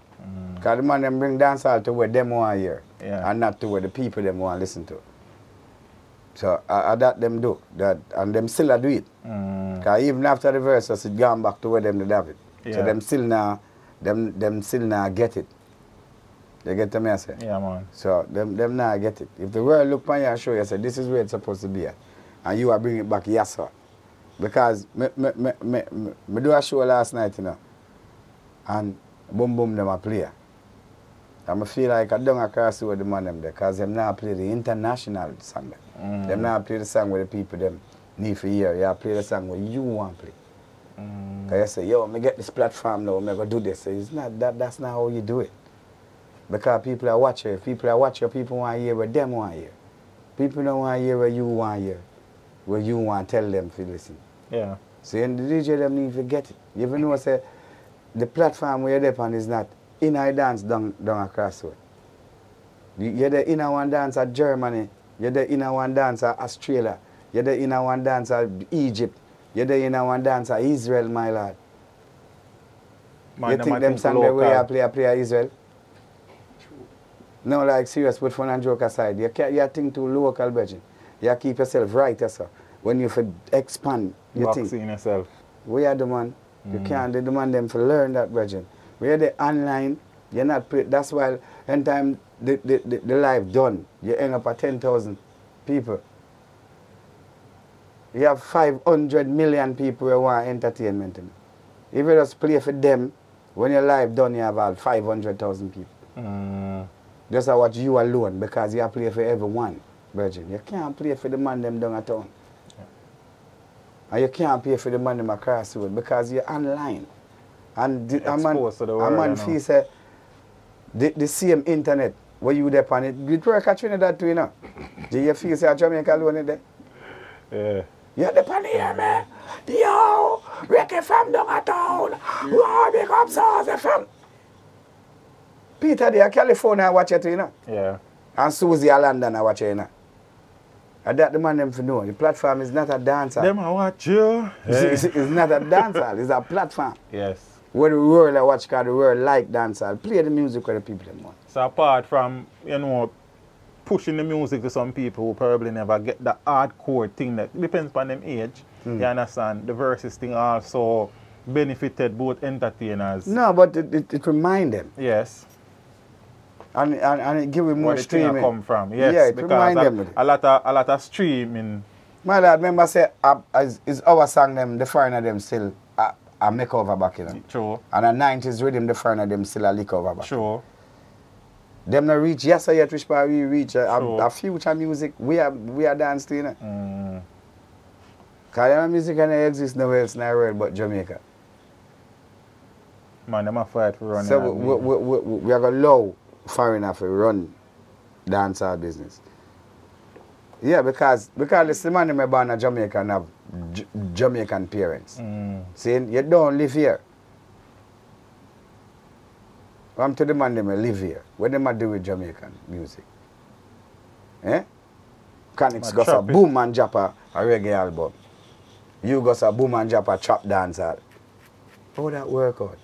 Because the man them bring dancehall to where them want to hear. Yeah. And not to where the people them want to listen to. So that them do. And them still do it. Because even after the verses, it gone back to where them did have it. Yeah. So them still now get it. You get the message? Yeah, man. So them now get it. If the world look on you and show you, say, this is where it's supposed to be at. And you are bringing it back, yes, sir. Because me do a show last night, you know. And boom boom them a play. And I feel like I don't across with the man them there, because them now play the international song there. Them now play the song where the people them need for hear. You play the song where you want to play. Because you say, yo, me get this platform now, me go do this. So it's not that's not how you do it. Because people are watching. If people are watching, people want to hear what them want to hear. People don't want to hear what you want to hear. What you want to tell them to listen. Yeah. So and the DJ them need to get it. You even know say the platform where you're on is not in a dance down across the road. You're there in a one dance at Germany. You're there in a one dance at Australia. You're there in a one dance at Egypt. You're there in a one dance at Israel, my lord. You think them song the way I play at Israel? No, like serious, put fun and joke aside. You think too local, Virgin. You keep yourself right, sir. When you expand, you think. In yourself. We are the man. You can't demand them to learn that, Virgin. We are the online. You're not. That's why anytime the live done, you end up at 10,000 people. You have 500 million people who want entertainment. If you just play for them, when you're live done, you have about 500,000 people. Just watch you alone because you play for everyone, Virgin. You can't play for the man them down at town. Yeah. And you can't play for the man them across the road because you're online. And a man feels the same internet where you there on it. It work at Trinidad too, you know. Do you feel say Jamaica alone in there? Yeah. You're the pan here, man. Yo, Ricky from down at town. Wow, big up South FM. Peter there, California, watch it, you know. Yeah. And Susie London, I watch it, you know. And that the man them for know. The platform is not a dancer. Them I watch you. It's not a dancer, it's a platform. Yes. Where the world I watch, because the world like dancer. Play the music where the people them want. So apart from, you know, pushing the music to some people who probably never get the hardcore thing that depends upon them age, you understand? The verses thing also benefited both entertainers. No, but it remind them. Yes. And it give them more where the streaming. thing come from. Yes, yeah, it because remind them. A lot of streaming. My dad remember say is our song them, the foreigner them still a makeover back, you know. True. And the 90s rhythm, the foreigner them still a lick over back. Sure. Them not reach, yes I yet reach, but we reach a future music, we are dance to, you know. Because music can exist nowhere else in the world but Jamaica. Man, them a fight for running. So we are going to allow foreigner to run dancehall business. Yeah, because the man them born in Jamaica and have Jamaican parents. See, you don't live here. Come to the man them live here. What them do with Jamaican music? Eh? Canics got a boom and drop a reggae album. You got a boom and drop a trap dancehall. How that work out?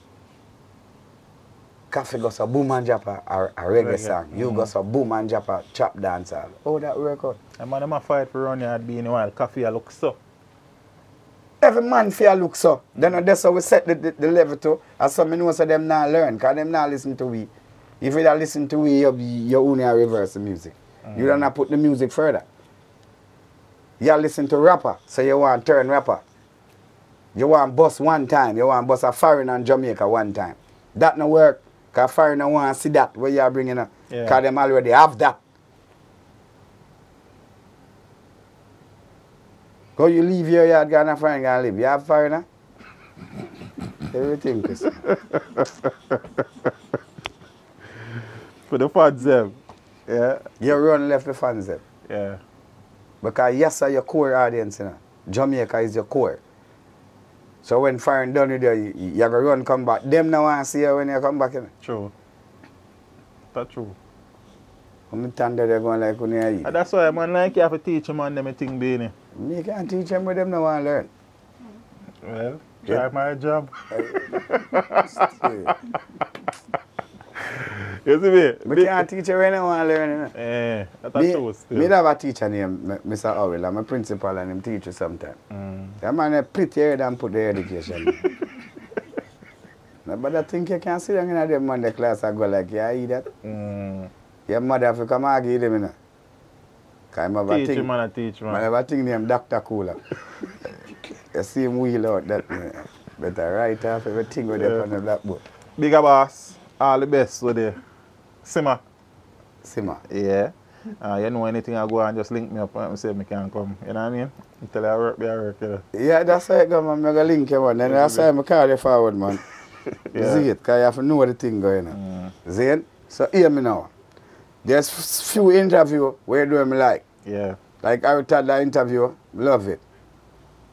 Cafe got a boom and drop a reggae song. You got a boom and drop a trap dancehall. How that work out? And man, them a fight for run yard being while Coffee a look so. Every man feel look so. Then that's how we set the level to. And some know so them not learn, because them not listen to we. If you don't listen to we, you only reverse the music. You don't have to put the music further. You listen to rapper, so you want to turn rapper. You want bust one time, you want bust a foreigner in Jamaica one time. That no work, because foreigner want to see that where you are bringing up. Because them already have that. Go you leave your yard, go and a foreigner go and live. You have foreigner? Everything, Chris. For the fans them. Yeah. You run left the fans them. Yeah. Because yes, sir, your core audience, you know. Jamaica is your core. So when foreign done with you, you're going to run come back. Them now want to see you when you come back, you know. True. That's true. I'm tender they're going like when you eat. And that's why man like you have to teach them on them a thing, Beenie. Me can't teach them, but them no want to learn. Well, try my job. You see me? We can't teach you when they want to learn, you know. Yeah, that's true still. Me have a teacher named Mr. Howell. I'm a principal and him teach you sometimes. That man pretty head and put the education. But I think you can't sit down in them Monday class and go like, yeah, eat that. Your mother have to come argue with them, you know. Teach him and teach man. I have a thing named Dr. Cooler. You see him wheel out that, better write off everything with them on the blackboard. Bigger boss, all the best with the Simmer. Simmer? Yeah. You know anything I go and just link me up and say I can come. You know what I mean? Until I work, I work. You know? Yeah, that's how it go, man. I'm going to link you, man. Then that's how I call you forward, man. Yeah. See it? Because you have to know what the thing going on. See it? So hear me now. There's few interviews where you do me like. Yeah. Like I would that interview, love it.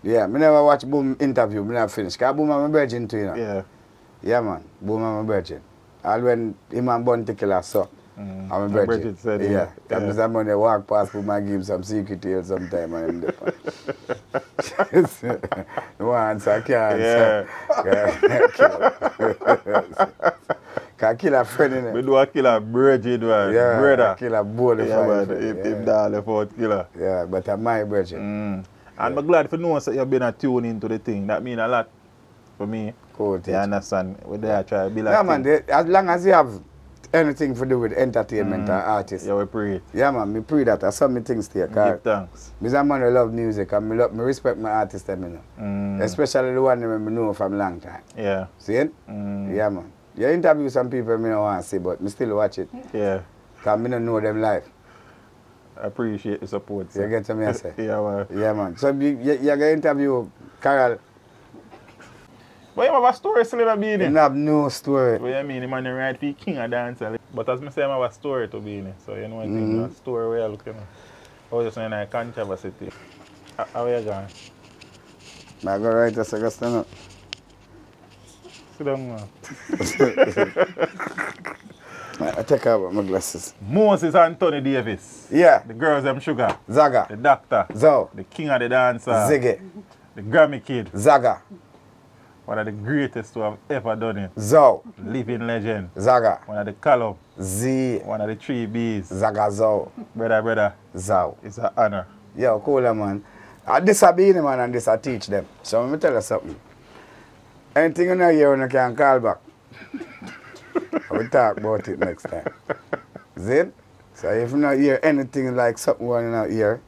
Yeah, me never watch Boom interview, me never finish. Because Boom I'm a virgin too, you know. Yeah. Yeah, man. Boom I'm a virgin. All when him and Bunty Killer so, I'm a virgin. Said, yeah. Because I'm going to walk past Boom and give him some secret here sometime. And no answer, I can't answer. Yeah. Can kill a friend in it. We do a kill a virgin, yeah, brother. Kill a boy. Yeah, man. If that left out killer. Yeah, but I'm my virgin. And I'm glad for knowing that you've been tuned into the thing. That means a lot for me. Cool. You understand? What they try to be like. Yeah, man. As long as you have anything to do with entertainment or artists. Yeah, we pray it. Yeah, man, me pray that. That's some things there. Give thanks. Me a man who love music and me respect my artists, them, you know. Especially the one that I know from a long time. Yeah. See it? Yeah, man. You interview some people I don't want to see, but me still watch it. Yeah. Because I don't know them life. I appreciate the support. Sir. You get what I say? Yeah, man. Yeah, man. So you're going to interview Carol. But you have a story still in Beenie. You have no story. What you mean? The man right for king of dancer. But as I say, I have a story to Beenie. So you know what I think, a story where you're looking at. I was just saying a controversy. How are you going? I go right to Augustine. Sit down, man. I take out my glasses. Moses Anthony Davis. Yeah. The girls them sugar. Zaga. The doctor. Zo. The king of the dancer. Ziggy. The Grammy kid. Zaga. One of the greatest to have ever done it. Zo. Living legend. Zaga. One of the column. Z. One of the 3 Bs. Zaga Zo. Brother. Zo. It's an honor. Yo, cool, man. This a Beenie Man and this I teach them. So let me tell you something. Anything you know here, you can call back. We'll talk about it next time. See? So if you not hear anything like something going on here,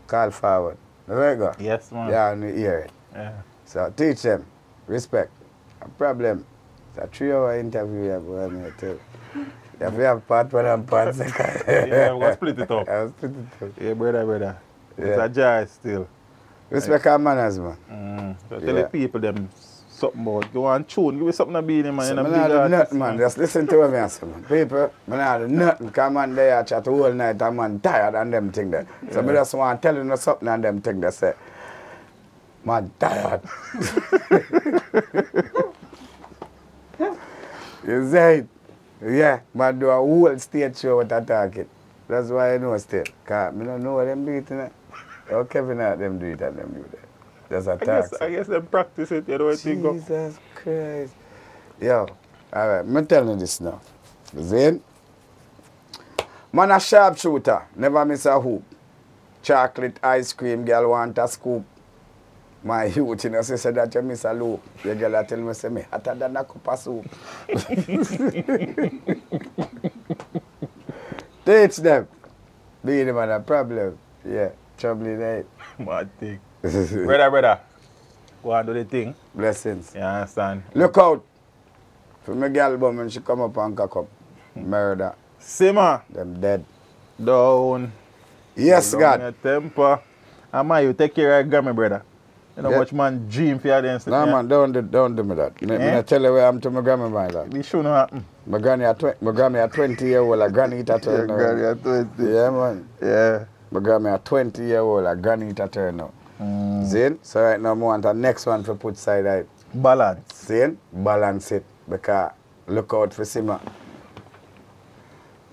call forward. There you go. Yes, man. Yeah, and you hear it. Yeah. So teach them. Respect. No problem. It's a 3-hour interview here, boy, I'm going to tell you. If you have part 1 and part 2. Yeah, we'll split it up. I'll split it up. Yeah, brother. It's Yeah. a joy still. Respect our manners, man. So tell the people them something about. Go on tune. Give me something to Beenie Man. So You know, I big not do artist, nothing, man. Just listen to what I say, man. People, I not do nothing. Because man, they are chat all night and man tired and them thing there. So I just want to tell you something and them thing they say. Man tired. You say it? Yeah, man do a whole stage show with talking. That's why I know still. Because I don't know what them do it, you know. Or Kevin out them do it and them do that. That's a task. I guess them practice it, you know what I think of. Jesus Christ. Yo, alright, I'm telling you this now. Zane? Man a sharpshooter, never miss a hoop. Chocolate ice cream, girl want a scoop. My youth, you know, say that you miss a loop. The girl tell me, say me hotter than a cup of soup. Teach them. Beenie Man a problem. Yeah, trouble in it. Mad thing. Brother. Go on do the thing. Blessings. You understand? Look out. For my girl bum when she come up and cock up. Murder. Simmer. Them dead. Down. Yes, Down God. your temper. And man, you take care of your Grammy, brother. You know Yeah. much man dream for your dance. No, man, don't do me that. Me tell you where I'm to my grandma, my lad. This shouldn't happen. My granny at 20-year-old, a granny eat a turn now. Granny at 20. Yeah, man. Yeah. My grandma at 20-year-old, a granny eat a turn now. Zin? So right now, I want the next one to put side out. Balance. Zin? Balance it. Because look out for Sima.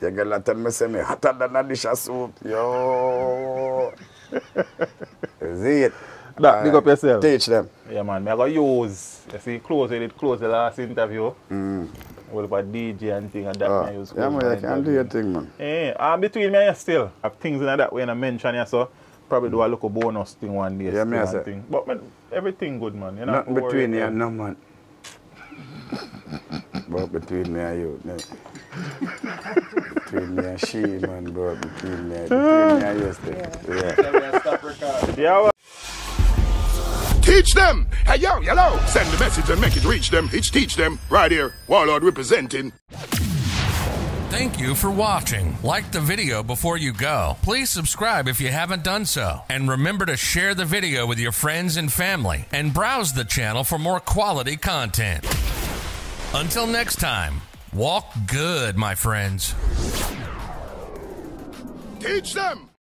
You gotta tell me, say me hotter than a dish of soup. Yo. See it? That, big up yourself. Teach them. Yeah, man. I got use. You see, close the last interview. With about DJ and thing and that. I use Yeah, man, you can do your thing, man. Yeah, between me and you still have things in that way and I mention you, so probably do a little bonus thing one day. Yeah, me I say. thing. But man, everything good, man. You know, Nothing between you and no man. But between me and you, no. Between me and she, man, bro. Between me and you still. Yeah. Yeah, well. Teach them! Hey, yo, hello! Send the message and make it reach them. It's Teach Them, right here. Warlord representing. Thank you for watching. Like the video before you go. Please subscribe if you haven't done so. And remember to share the video with your friends and family. And browse the channel for more quality content. Until next time, walk good, my friends. Teach them!